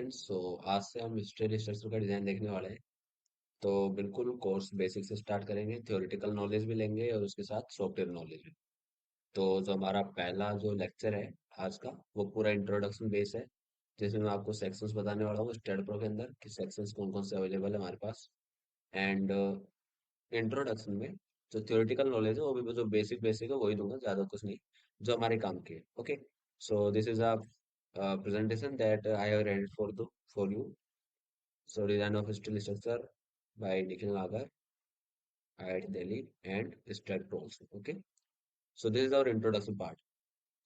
Friends. आज से हम स्ट्रक्चर स्ट्रक्चर का डिजाइन देखने वाले हैं। तो बिल्कुल कोर्स बेसिक से स्टार्ट करेंगे, थ्योरेटिकल नॉलेज भी लेंगे और उसके साथ सॉफ्टवेयर नॉलेज भी। तो जो हमारा पहला जो लेक्चर है आज का, वो पूरा इंट्रोडक्शन बेस है, जिसमें मैं आपको सेक्शंस बताने वाला हूँ स्टेट प्रो के अंदर कि सेक्शंस कौन कौन से अवेलेबल है हमारे पास। एंड इंट्रोडक्शन में जो थ्योरेटिकल नॉलेज है वो भी जो बेसिक बेसिक है वही दूंगा, ज्यादा कुछ नहीं, जो हमारे काम की है। Okay, so this is a presentation that I have read for you. So design of steel structure by Nikhil Nagar at Delhi and Strat Pros. Okay. So this is our introduction part.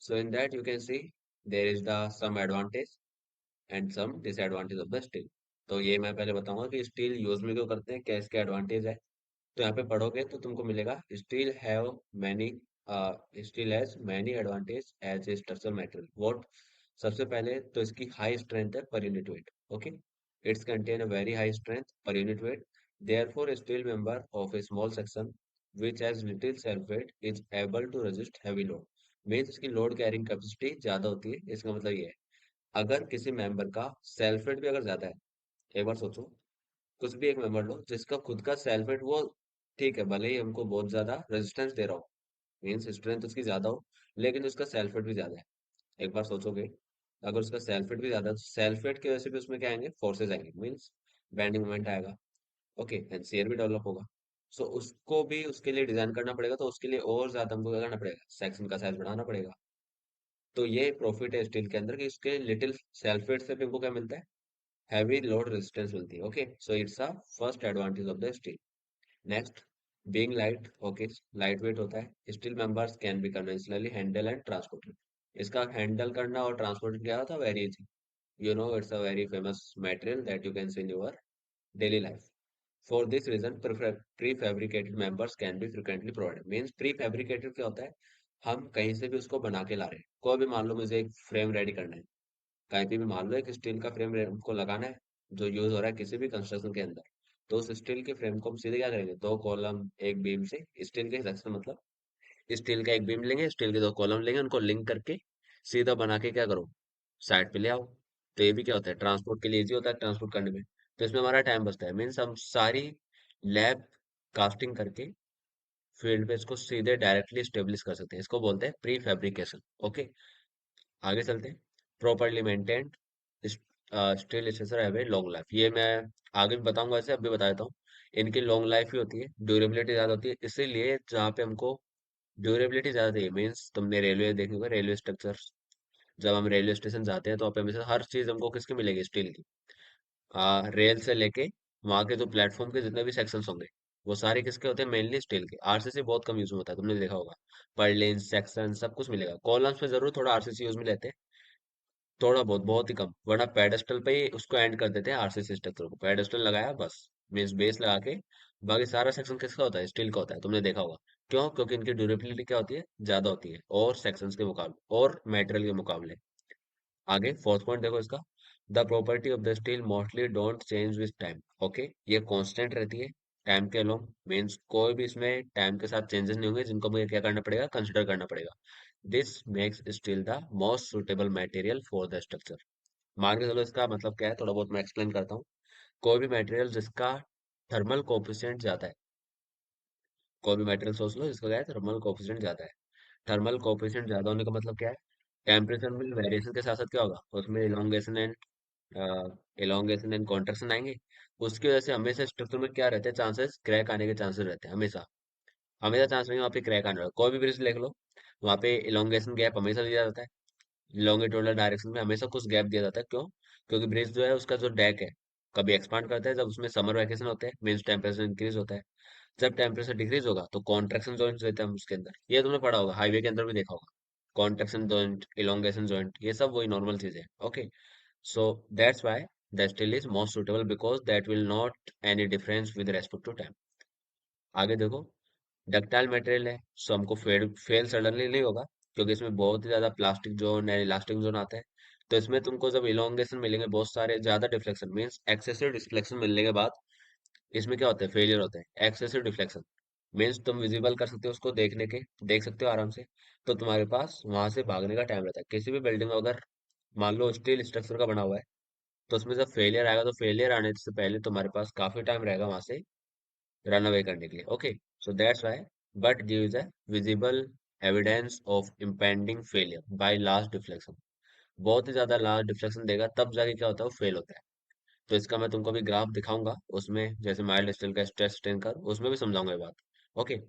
So in that you can see there is the some advantage and some disadvantage of the steel. तो ये मैं पहले बताऊंगा कि steel use में क्यों करते हैं, क्या इसके एडवांटेज है। तो यहाँ पे पढ़ोगे तो तुमको मिलेगा many steel has many advantage as a structural material. What, सबसे पहले तो इसकी हाई स्ट्रेंथ है per unit weight. Okay, it's contain a very high strength per unit weight. Therefore steel member of a small section which has little self weight is able to resist heavy load। Means इसकी load carrying capacity ज्यादा होती है। इसका मतलब ये है, अगर किसी मेंबर का सेल्फ वेट भी अगर ज्यादा है, एक बार सोचो, कुछ भी एक मेंबर लो जिसका खुद का सेल्फ वेट वो ठीक है, भले ही हमको बहुत ज्यादा रेजिस्टेंस दे रहा हो, मीन्स स्ट्रेंथ उसकी ज्यादा हो, लेकिन उसका सेल्फ वेट भी ज्यादा है। एक बार सोचोगे, अगर उसका सेल्फ वेट भी ज्यादा है तो सेल्फ वेट की वजह से भी उसमें क्या आएंगे, फोर्सेज आएंगे, मीन्स बेंडिंग मोमेंट आएगा। ओके, एंड शेयर भी डेवलप होगा। सो उसको भी उसके लिए डिजाइन करना पड़ेगा, तो उसके लिए और ज्यादा हमको क्या करना पड़ेगा, सेक्शन का साइज बढ़ाना पड़ेगा। तो ये प्रॉफिट है स्टील के अंदर कि इसके लिटिल सेल्फ वेट से भी हमको क्या मिलता है, हैवी लोड रेजिस्टेंस मिलती है। Okay, so it's a first advantage of the steel. Next, being light. Okay, light weight होता है। Steel members can be conventionally handle and transported. इसका हैंडल करना और ट्रांसपोर्ट क्या होता है, very easy. You know, it's a very famous material that you can see in your daily life. For this reason, prefabricated members can be frequently provided। Means prefabricated क्या होता है, हम कहीं से भी उसको बना के ला रहे हैं। कोई भी मान लो मुझे एक फ्रेम रेडी करना है, कहीं पे भी मान लो एक स्टील का फ्रेम हमको लगाना है जो यूज हो रहा है किसी भी कंस्ट्रक्शन के अंदर। तो उस स्टील के फ्रेम को हम सीधे क्या करेंगे, दो कॉलम एक बीम से, स्टील के हिसाब से मतलब स्टील का एक बीम लेंगे, स्टील के दो कॉलम लेंगे, उनको लिंक करके सीधा बना के क्या करो, साइड पे ले आओ। तो ये भी क्या होता है, ट्रांसपोर्ट के लिए इजी होता है ट्रांसपोर्ट करने में। तो इसमें हमारा टाइम बचता है। मीन्स हम सारी लैब कास्टिंग करके फील्ड पे इसको सीधे डायरेक्टली स्टेब्लिश कर सकते हैं। इसको बोलते हैं प्री फैब्रिकेशन। ओके, आगे चलते हैं। Properly maintained steel structure have a long life. ये मैं आगे भी बताऊंगा, ऐसे अभी बता देता हूँ। इनकी लॉन्ग लाइफ ही होती है, ड्यूरेबिलिटी ज्यादा होती है। इसीलिए जहाँ पे हमको ड्यूरेबिलिटी ज्यादा चाहिए, मीन्स तुमने रेलवे देखने को, रेलवे स्ट्रक्चर, जब हम रेलवे स्टेशन जाते हैं तो वहाँ पे हमेशा हर चीज हमको किसकी मिलेगी, स्टील की। रेल से लेके वहां के जो प्लेटफॉर्म के जितने भी सेक्शंस होंगे, वो सारे किसके होते हैं, मेनली स्टील के। आरसीसी बहुत कम यूज में होता है, तुमने देखा होगा। पर्लिन सेक्शन सब कुछ मिलेगा, कॉलम्स में जरूर थोड़ा आरसीसी यूज में लेते हैं, थोड़ा बहुत, बहुत ही कम। वरना पेडेस्टल पे ही उसको एंड कर देते हैं आरसीसी स्ट्रक्चर को, पेडेस्टल लगाया बस, मीन्स बेस लगा के। बाकी सारा सेक्शन किसका होता है, स्टील का होता है, तुमने देखा होगा। क्यों, क्योंकि इनकी ड्यूरेबिलिटी क्या होती है, ज्यादा होती है और सेक्शंस के मुकाबले और मेटेरियल के मुकाबले। आगे फोर्थ पॉइंट देखो इसका, the property of the steel mostly don't change with time. Okay, ये कांस्टेंट रहती है टाइम के अलोंग। मीन्स कोई भी इसमें टाइम के साथ चेंजेस नहीं होंगे, जिनको मुझे क्या करना पड़ेगा, कंसिडर करना पड़ेगा। This makes steel the most suitable material for the structure. मान के चलो इसका मतलब क्या है, थोड़ा बहुत मैं एक्सप्लेन करता हूँ। कोई भी मटेरियल जिसका थर्मल कोफिशिएंट ज्यादा है, कोई भी मटेरियल सोच लो जिसका क्या है, थर्मल कोफिशिएंट ज्यादा है। थर्मल कोफिशिएंट ज्यादा होने का मतलब क्या है, टेम्परेचर में वेरिएशन के साथ साथ क्या होगा, उसमें इलोंगेशन एंड कॉन्ट्रैक्शन आएंगे। उसकी वजह से हमेशा स्ट्रक्चर में क्या रहते हैं, चांसेस क्रैक आने के चांसेस रहते हैं हमेशा। हमेशा चांस नहीं, वहाँ पे क्रैक आने वाला। कोई भी ब्रिज देख लो, वहाँ पे इलोंगेशन गैप हमेशा दिया जाता है, लॉन्गिट्यूडनल डायरेक्शन में हमेशा कुछ गैप दिया जाता है। क्यों, क्योंकि ब्रिज जो है उसका जो डेक है, कभी एक्सपांड करता है जब उसमें समर वैकेशन होते हैं, मीन्स टेम्परेचर इंक्रीज होता है। जब टेम्परेचर डिक्रीज होगा तो कॉन्ट्रैक्शन जॉइंट्स रहते हैं हम उसके अंदर, ये तुमने पढ़ा होगा, हाईवे के अंदर भी देखा होगा। कॉन्ट्रैक्शन जॉइंट, इलोंगेशन जॉइंट, ये सब वही नॉर्मल चीजें। Okay, so that's why the steel is most suitable because that will not any difference with respect to time। आगे देखो, डक्टाइल मटेरियल है, सो हमको फेल सडनली नहीं होगा, क्योंकि इसमें बहुत ही ज्यादा प्लास्टिक जोन या इलास्टिक जोन आता है। तो इसमें तुमको जब इलोंगेशन मिलेंगे, बहुत सारे ज्यादा डिफ्लेक्शन, मीन्स एक्सेसिव डिफ्लेक्शन मिलने के बाद इसमें क्या होता है, फेलियर होता है। एक्सेसिव डिफ्लेक्शन मीन्स तुम विजिबल कर सकते हो उसको, देख सकते हो आराम से। तो तुम्हारे पास वहां से भागने का टाइम रहता है। किसी भी बिल्डिंग अगर मान लो स्टील स्ट्रक्चर का बना हुआ है, तो उसमें जब फेलियर आएगा तो फेलियर आने से पहले तुम्हारे पास काफी टाइम रहेगा वहां से रन अवे करने के लिए। Okay, so that's why but gives a visible evidence of impending failure by last deflection. बहुत ही ज्यादा लास्ट डिफ्लेक्शन देगा तब जाके क्या होता है, वो फेल होता है। तो इसका मैं तुमको अभी ग्राफ दिखाऊंगा, उसमें जैसे माइल्ड स्टील का स्ट्रेस स्ट्रेन कर उसमें भी समझाऊंगा ये बात। Okay,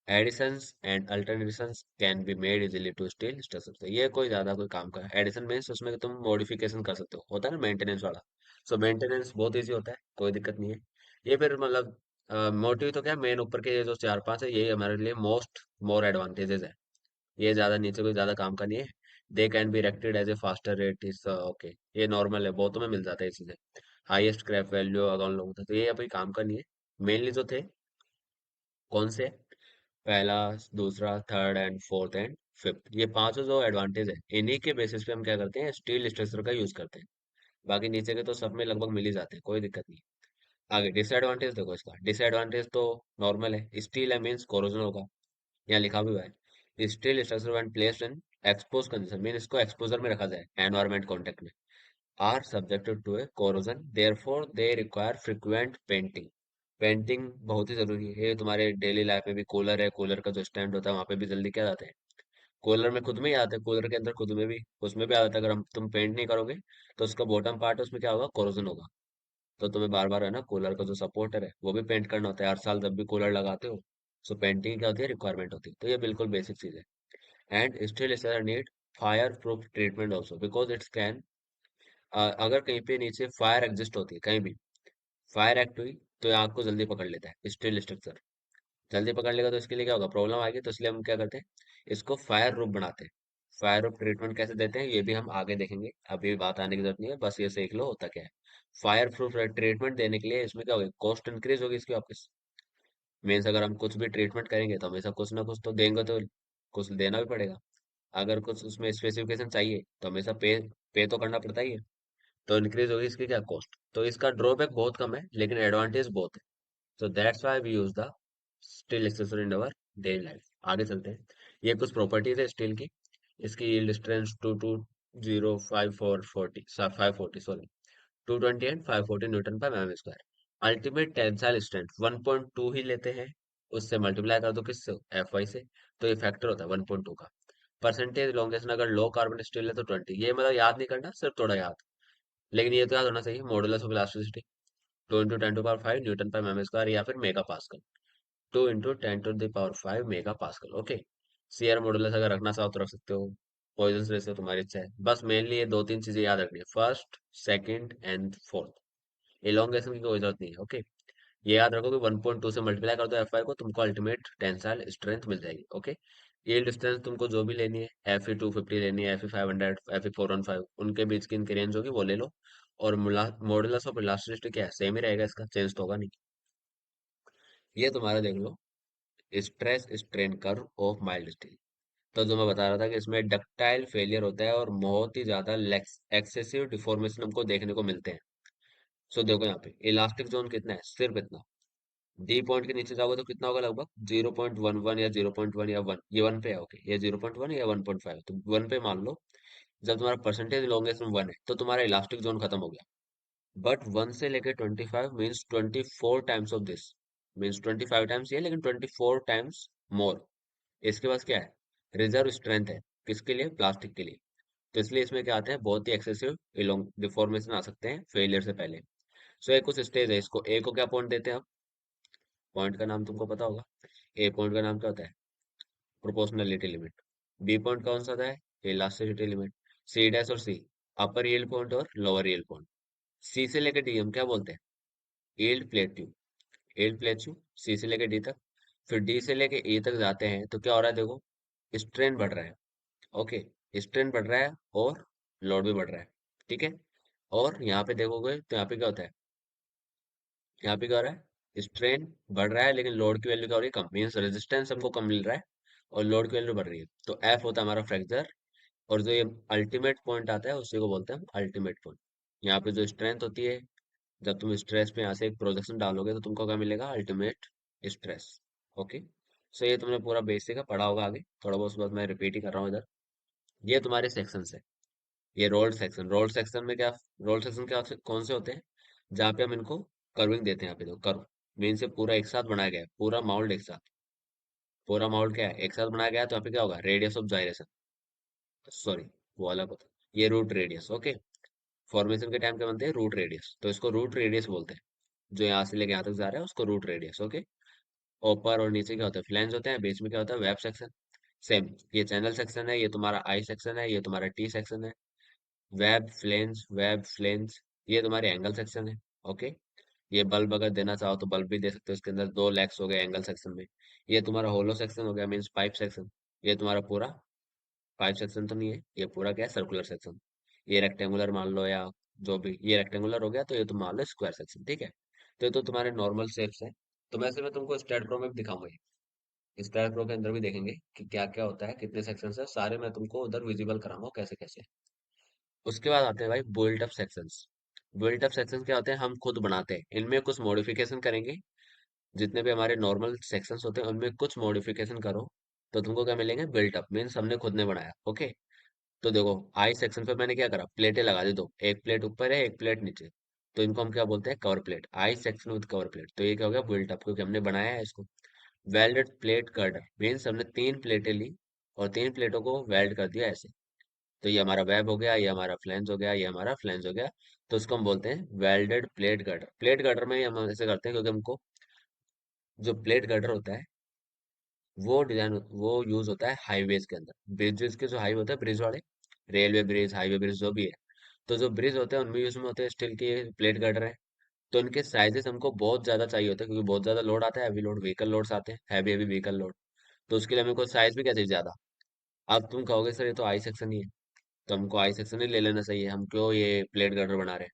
additions and alternations can be made easily to steel structure. ये कोई ज्यादा कोई काम का एडिशन मीन्स उसमें तुम मॉडिफिकेशन कर सकते हो, होता है ना मेंटेनेंस वाला। सो मेंटेनेंस बहुत इजी होता है, कोई दिक्कत नहीं है। ये फिर मतलब मोटिव तो क्या, मेन ऊपर के ये जो चार पांच है, ये हमारे लिए मोस्ट मोर एडवांटेजेस है। ये ज्यादा नीचे कोई ज्यादा काम का नहीं है। They can be erected as a faster rate is okay. ये नॉर्मल है, बहुतों में मिल जाता है ये चीजें। हाईएस्ट क्रैप वैल्यू अगर लोग होता है, तो ये अभी काम का नहीं है। मेनली जो थे कौन से, पहला, दूसरा, third and fourth and fifth, ये पांचों जो एडवांटेज है, इन्हीं के बेसिस पे हम क्या करते हैं, स्टील स्ट्रक्चर का यूज करते हैं। बाकी नीचे के तो सब में लगभग मिल ही जाते हैं, कोई दिक्कत नहीं। आगे डिसएडवांटेज देखो, इसका डिसएडवांटेज तो नॉर्मल है, स्टील है मीन्स कोरोजन होगा। यहाँ लिखा भी हुआ है, steel structure when placed in expose condition, mean इसको एक्सपोजर में रखा जाए एनवायरमेंट कॉन्टेक्ट में, are subjected to a corrosion, therefore they require frequent painting. Painting बहुत ही जरूरी है, ये तुम्हारे डेली लाइफ में भी, कूलर है, कूलर का जो स्टैंड होता है वहां पे भी जल्दी क्या जाते हैं, कूलर में खुद में ही आते हैं, कूलर के अंदर खुद में भी, उसमें भी आ जाता है। अगर हम तुम पेंट नहीं करोगे तो उसका बॉटम पार्ट है, उसमें क्या होगा, कोरोजन होगा। तो तुम्हें बार बार है ना, कूलर का जो सपोर्टर है वो भी पेंट करना होता है हर साल जब भी कूलर लगाते हो। सो पेंटिंग क्या होती है, रिक्वायरमेंट होती है, तो ये बिल्कुल बेसिक चीज है। And still it need fire proof treatment also because it's can, अगर कहीं पे नीचे फायर एग्जिस्ट होती है, कहीं भी फायर एक्ट हुई, तो ये आग को जल्दी पकड़ लेता है स्टील स्ट्रक्चर। जल्दी पकड़ लेगा तो इसके लिए क्या होगा, प्रॉब्लम आएगी। तो इसलिए हम क्या करते हैं, इसको फायर प्रूफ बनाते हैं। फायर प्रूफ ट्रीटमेंट कैसे देते हैं ये भी हम आगे देखेंगे, अभी बात आने की जरूरत नहीं है, बस ये सीख लो होता क्या है। फायर प्रूफ ट्रीटमेंट देने के लिए इसमें क्या होगी, कॉस्ट इंक्रीज होगी इसकी वापस। मीन्स अगर हम कुछ भी ट्रीटमेंट करेंगे तो हमेशा कुछ ना कुछ तो देंगे, तो कुछ देना भी पड़ेगा। अगर कुछ उसमें स्पेसिफिकेशन चाहिए तो हमेशा पे तो करना पड़ता ही है। तो इंक्रीज होगी इसकी क्या, कॉस्ट। तो इसका ड्रॉबैक बहुत कम है लेकिन एडवांटेज बहुत है। तो that's why we use the steel accessor in our daily life. आगे चलते हैं, ये कुछ प्रॉपर्टीज है स्टील की। इसकी yield strength 2205440 540 sorry 220 and 540 newton per m square. Ultimate tensile strength 1.2 ही लेते हैं, उससे मल्टीप्लाई कर दो किससे, एफ वाई से। तो ये फैक्टर होता है 1.2 का। परसेंटेज लॉन्गेशन अगर लो कार्बन स्टील है तो 20, ये मतलब याद नहीं करना, सिर्फ थोड़ा याद। लेकिन ये तो याद होना चाहिए, modulus of elasticity 2 × 10⁵ Newton per m square या फिर mega pascal. 2 × 10⁵ mega pascal. Okay, CR modulus अगर रखना चाहो तो रख सकते हो, पॉइजन रेशियो तुम्हारी इच्छा है। बस मेनली ये दो तीन चीजें याद रखनी है, first, second and fourth. Elongation की कोई जरूरत नहीं है। ओके, ये याद रखो कि 1.2 से मल्टीप्लाई कर दो एफ आई को, तुमको अल्टीमेट टेंसाइल स्ट्रेंथ मिल जाएगी। ओके, यील्ड स्ट्रेंथ तुमको जो भी लेनी है, एफ ई 250 लेनी है, एफ ई 500, एफ ई 415, उनके बीच की इनकी रेंज होगी वो ले लो। और मॉडुलस ऑफ इलास्टिसिटी क्या है, सेम ही रहेगा, इसका चेंज तो होगा नहीं। ये तुम्हारा देख लो, stress strain curve of mild steel. तो जो मैं बता रहा था कि इसमें डक्टाइल फेलियर होता है और बहुत ही ज्यादा एक्सेसिव डिफॉर्मेशन हमको देखने को मिलते हैं। सो देखो यहाँ पे इलास्टिक जोन कितना है, सिर्फ इतना। डी पॉइंट के नीचे जाओगे तो कितना होगा, लगभग 0.11 या 0.1 या 1, ये 1 पे है। ओके, ये 0.1 या 1.5, तो 1 पे मान लो। जब तुम्हारा परसेंटेज लॉन्गेस्ट 1 है तो तुम्हारा इलास्टिक जोन खत्म हो गया। बट 1 से लेके 25 means 24 times of this, means 25 times ये, लेकिन 24 टाइम्स मोर। इसके पास क्या है, रिजर्व स्ट्रेंथ है, किसके लिए, प्लास्टिक के लिए। तो इसलिए इसमें क्या आते हैं, बहुत ही एक्सेसिव डिफॉर्मेशन आ सकते हैं फेलियर से पहले। सो एक कुछ स्टेज है, इसको ए को क्या पॉइंट देते हैं हम, पॉइंट का नाम तुमको पता होगा। ए पॉइंट का नाम क्या होता है, प्रोपोर्शनलिटी लिमिट। बी पॉइंट कौन सा होता है, इलास्टिसिटी लिमिट। सी डैश और सी, अपर यील्ड पॉइंट और लोअर यील्ड पॉइंट। सी से लेकर डी हम क्या बोलते हैं, यील्ड प्लेट्यू। यील्ड प्लेट्यू सी से लेकर डी तक। फिर डी से लेके ए तक जाते हैं तो क्या हो रहा है, देखो स्ट्रेन बढ़ रहा है। ओके, स्ट्रेन बढ़ रहा है और लोड भी बढ़ रहा है, ठीक है। और यहाँ पे देखोगे तो यहाँ पे क्या होता है, यहाँ पे क्या हो रहा है, स्ट्रेन बढ़ रहा है लेकिन लोड की वैल्यू क्या हो रही है, कम, मीन्स रेजिस्टेंस हमको कम मिल रहा है और लोड की वैल्यू बढ़ रही है। तो एफ होता है हमारा फ्रैक्चर। और जो ये अल्टीमेट पॉइंट आता है उसी को बोलते हैं अल्टीमेट पॉइंट। यहाँ पे जो स्ट्रेंथ होती है, जब तुम स्ट्रेस पे यहाँ से एक प्रोजेक्शन डालोगे तो तुमको क्या मिलेगा, अल्टीमेट स्ट्रेस। ओके, सो ये तुमने पूरा बेसिक है पढ़ा होगा, आगे थोड़ा बहुत, बस मैं रिपीट ही कर रहा हूँ इधर। ये तुम्हारे सेक्शन है। ये रोल्ड सेक्शन में क्या, रोल्ड सेक्शन कौन से होते हैं, जहाँ पे हम इनको कर्विंग देते हैं। यहाँ पे देखो कर्व मीन से पूरा एक साथ बनाया गया है, पूरा माउल्ड एक साथ, पूरा माउल्ड क्या है, एक साथ बनाया गया है, तो यहाँ पे क्या होगा, रेडियस ऑफ जाइरेशन, सॉरी वो अलग होता है, ये रूट रेडियस। ओके, फॉर्मेशन के टाइम क्या बनते हैं, रूट रेडियस, तो इसको रूट रेडियस बोलते हैं। जो यहाँ से लेके यहाँ तक जा रहा है उसको रूट रेडियस। ओके, ऊपर और नीचे क्या होता है, फ्लैंज होते हैं, बीच में क्या होता है, वेब सेक्शन। सेम, ये चैनल सेक्शन है, ये तुम्हारा आई सेक्शन है, ये तुम्हारा टी सेक्शन है। वेब फ्लेंज, ये तुम्हारे एंगल सेक्शन है। ओके, ये बल्ब अगर देना चाहो तो बल्ब भी दे सकते हो, इसके अंदर दो लेग्स हो गए एंगल सेक्शन में। ये तुम्हारा होलो सेक्शन हो गया, मीन्स पाइप सेक्शन। ये तुम्हारा पूरा पाइप सेक्शन तो नहीं है, ये पूरा क्या है, सर्कुलर सेक्शन। ये रेक्टेंगुलर मान लो, या जो भी, ये रेक्टेंगुलर हो गया तो ये तुम मान लो स्क्वायर सेक्शन। ठीक है, तो ये तो तुम्हारे नॉर्मल शेप्स है। तो वैसे मैं तुमको स्टेट प्रो में भी दिखाऊंगा, ये स्टेट प्रो के अंदर भी देखेंगे कि क्या क्या होता है, कितने सेक्शन है, सारे मैं तुमको उधर विजिबल कराऊंगा कैसे कैसे। उसके बाद आते हैं भाई बुइल्ट अप सेक्शंस। बुइल्ट अप सेक्शंस क्या होते हैं, हम खुद बनाते हैं, इनमें कुछ मॉडिफिकेशन करेंगे। जितने भी हमारे नॉर्मल सेक्शंस होते हैं उनमें कुछ मॉडिफिकेशन करो, तो तुमको क्या मिलेंगे, बिल्ट अप मीन्स हमने खुद ने बनाया। ओके, तो देखो आई सेक्शन पे मैंने क्या करा, प्लेटें लगा दी दो, एक प्लेट ऊपर है एक प्लेट नीचे, तो इनको हम क्या बोलते हैं, cover plate. I section with cover plate, तो ये क्या हो गया, बिल्ट अप, क्योंकि हमने बनाया है इसको। वेल्डेड प्लेट गर्डर मीन्स हमने तीन प्लेटें ली और तीन प्लेटों को वेल्ड कर दिया ऐसे। तो ये हमारा वेब हो गया, ये हमारा फ्लैंज हो गया, ये हमारा फ्लैंज हो गया। तो इसको हम बोलते हैं welded plate girder. Plate girder में हम ऐसे करते हैं क्योंकि हमको जो प्लेट गर्डर होता है वो यूज होता है हाईवेज के अंदर, ब्रिजेस के, जो हाईवे होता है ब्रिज वाले, रेलवे ब्रिज, हाईवे ब्रिज जो भी है। तो जो ब्रिज होते हैं उनमें यूज में होते हैं स्टील के प्लेट गर्डर है। तो इनके साइजेस हमको बहुत ज्यादा चाहिए होते हैं, क्योंकि बहुत ज्यादा लोड आता है, हैवी लोड व्हीकल लोड्स आते हैं, हैवी हैवी व्हीकल लोड। तो उसके लिए हमको साइज भी क्या चाहिए, ज्यादा। अब तुम कहोगे सर ये तो आई सेक्शन ही है, तो हमको आई सेक्शन ही ले लेना चाहिए, हम क्यों ये प्लेट गर्डर बना रहे हैं।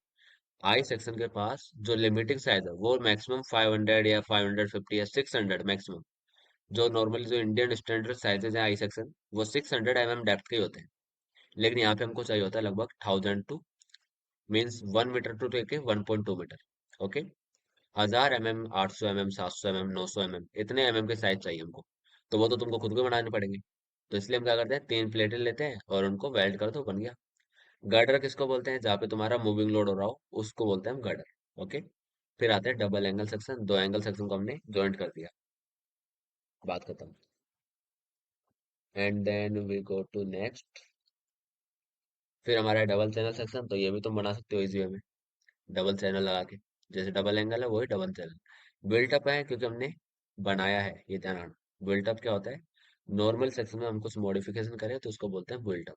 आई सेक्शन के पास जो लिमिटिंग साइज है वो मैक्सिमम 500 या 550 या 600 मैक्सिमम। जो नॉर्मली जो इंडियन स्टैंडर्ड साइजेस हैं आई सेक्शन, वो 600 mm डेप्थ के ही होते हैं। लेकिन यहाँ पे हमको चाहिए होता है लगभग 1000 टू, मीन्स 1 मीटर टू लेके 1.2 metre. Okay, 1000 mm, 800 mm, 700 mm, 900 mm, इतने के साइज चाहिए हमको। तो वो तो तुमको खुद को बनाने पड़ेंगे। तो इसलिए हम क्या करते हैं, तीन प्लेटें लेते हैं और उनको वेल्ड कर दो, बन गया। गर्डर किसको बोलते हैं, जहाँ पे तुम्हारा मूविंग लोड हो रहा हो उसको बोलते हैं हम गर्डर। ओके, फिर आते हैं डबल एंगल सेक्शन, दो एंगल सेक्शन को हमने ज्वाइंट कर दिया, बात खत्म। And then we go to next. फिर हमारा डबल चैनल सेक्शन, तो ये भी तुम बना सकते हो इजी वे में, डबल चैनल लगा के। जैसे डबल एंगल है वही डबल चैनल। बिल्टअप है क्योंकि हमने बनाया है, ये ध्यान रखना। बिल्टअप क्या होता है, नॉर्मल सेक्शन में हम कुछ मॉडिफिकेशन करें तो उसको बोलते हैं बिल्टअप।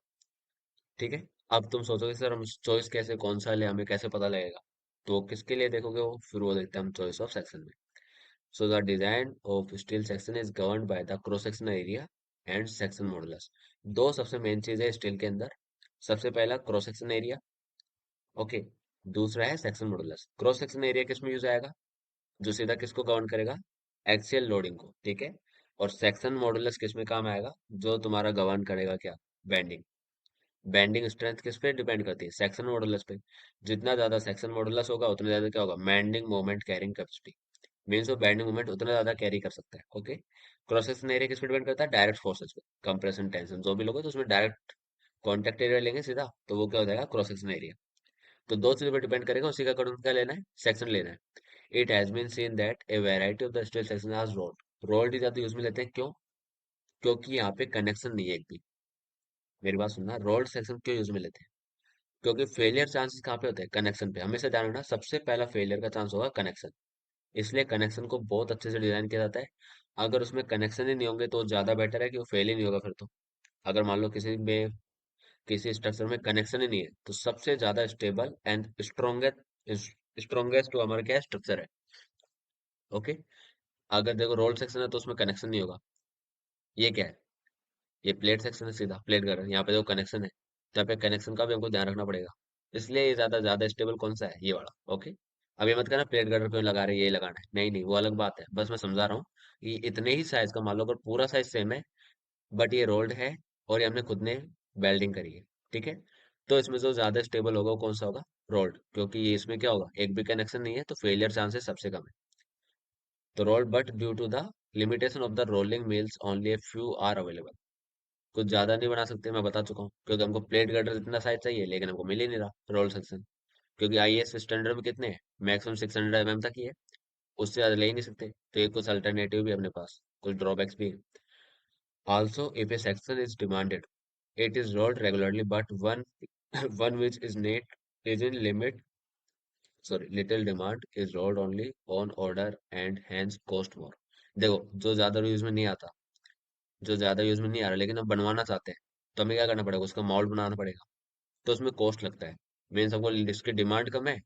ठीक है, अब तुम सोचोगे सर हम चॉइस कैसे, कौन सा ले, हमें कैसे पता लगेगा। तो किसके लिए देखोगे वो, फिर वो देखते हैं हम चॉइस ऑफ सेक्शन में। So the design of steel section is governed by the cross sectional area and section modulus. दो सबसे मेन चीज है स्टील के अंदर, सबसे पहला क्रॉस सेक्शन एरिया। ओके, दूसरा है section modulus. Cross section area किस में यूज आएगा, जो सीधा किसको गवर्न करेगा, एक्सियल लोडिंग को। ठीक है, और सेक्शन मॉडुलस किस में काम आएगा, जो तुम्हारा गवर्न करेगा क्या, बेंडिंग। बेंडिंग स्ट्रेंथ किस पे डिपेंड करती है, सेक्शन मॉडुलस पे। जितना ज्यादा सेक्शन मॉडुलस होगा उतना ज्यादा क्या होगा, bending moment carrying capacity, means वो बेंडिंग मोमेंट उतना ज्यादा कैरी कर सकता है। ओके, क्रॉस सेक्शन एरिया किस पे डिपेंड करता है, डायरेक्ट फोर्सेस पे, कंप्रेशन टेंशन जो भी लोगे तो उसमें डायरेक्ट कॉन्टेक्ट एरिया लेंगे सीधा, तो वो क्या हो जाएगा, क्रॉस सेक्शन एरिया। तो दो चीजों पर डिपेंड करेगा, उसी का अकॉर्डिंग क्या लेना है, सेक्शन लेना है। It has been seen that a variety of the steel section has rolled. Rolled ही ज्यादा यूज में लेते हैं, क्यों, क्योंकि यहाँ पे कनेक्शन नहीं है एक भी। मेरी बात सुनना, रोल्ड सेक्शन क्यों यूज में लेते हैं, क्योंकि फेलियर चांसेस कहाँ पे होते हैं, कनेक्शन पे। हमेशा ध्यान रखना, सबसे पहला फेलियर का चांस होगा कनेक्शन। इसलिए कनेक्शन को बहुत अच्छे से डिजाइन किया जाता है। अगर उसमें कनेक्शन ही नहीं होंगे तो ज्यादा बेटर है कि वो फेल ही नहीं होगा फिर तो। अगर मान लो किसी स्ट्रक्चर में कनेक्शन ही नहीं है, तो सबसे ज्यादा स्टेबल एंड स्ट्रोंगेस्ट तो हमारा क्या है, स्ट्रक्चर है। ओके, अगर देखो रोल सेक्शन है तो उसमें कनेक्शन नहीं होगा। ये क्या है, ये प्लेट सेक्शन है, सीधा प्लेट कर, यहाँ पे देखो कनेक्शन है, तो यहाँ पे कनेक्शन का भी हमको ध्यान रखना पड़ेगा। इसलिए ये ज्यादा ज्यादा स्टेबल कौन सा है, ये वाला। ओके, अब ये मत कहना प्लेट गर्डर क्यों लगा रहे हैं, ये लगाना है, नहीं नहीं वो अलग बात है, बस मैं समझा रहा हूँ कि इतने ही साइज का, मान लो अगर पूरा साइज सेम है, बट ये रोल्ड है और ये हमने खुद ने वेल्डिंग करी है। ठीक है, तो इसमें जो ज्यादा स्टेबल होगा वो कौन सा होगा, रोल्ड, क्योंकि ये इसमें क्या होगा, एक भी कनेक्शन नहीं है, तो फेलियर चांसेस सबसे कम है। तो rolled, but due to the limitation of the rolling mills only a few are available. कुछ ज्यादा नहीं बना सकते, मैं बता चुका हूँ, क्योंकि हमको प्लेट गर्डर जितना साइज चाहिए लेकिन हमको मिल ही नहीं रहा रोल सेक्शन। क्योंकि आईएएस स्टैंडर्ड में कितने हैं, मैक्सिमम 600 mm तक ही है, उससे ज्यादा ले ही नहीं सकते। तो ये कुछ अल्टरनेटिव भी है अपने पास, कुछ ड्रॉबैक्स भी है। Also, if a section is demanded, it is rolled regularly, but one one which is in limit, sorry, little demand is rolled only on order and hence cost more. देखो, जो ज्यादा use में नहीं आता, जो ज्यादा यूज में नहीं आ रहा लेकिन हम बनवाना चाहते हैं, तो हमें क्या करना पड़ेगा, उसका मॉल्ड बनाना पड़ेगा। तो उसमें कॉस्ट लगता है। मीन्स हमको इसकी डिमांड कम है,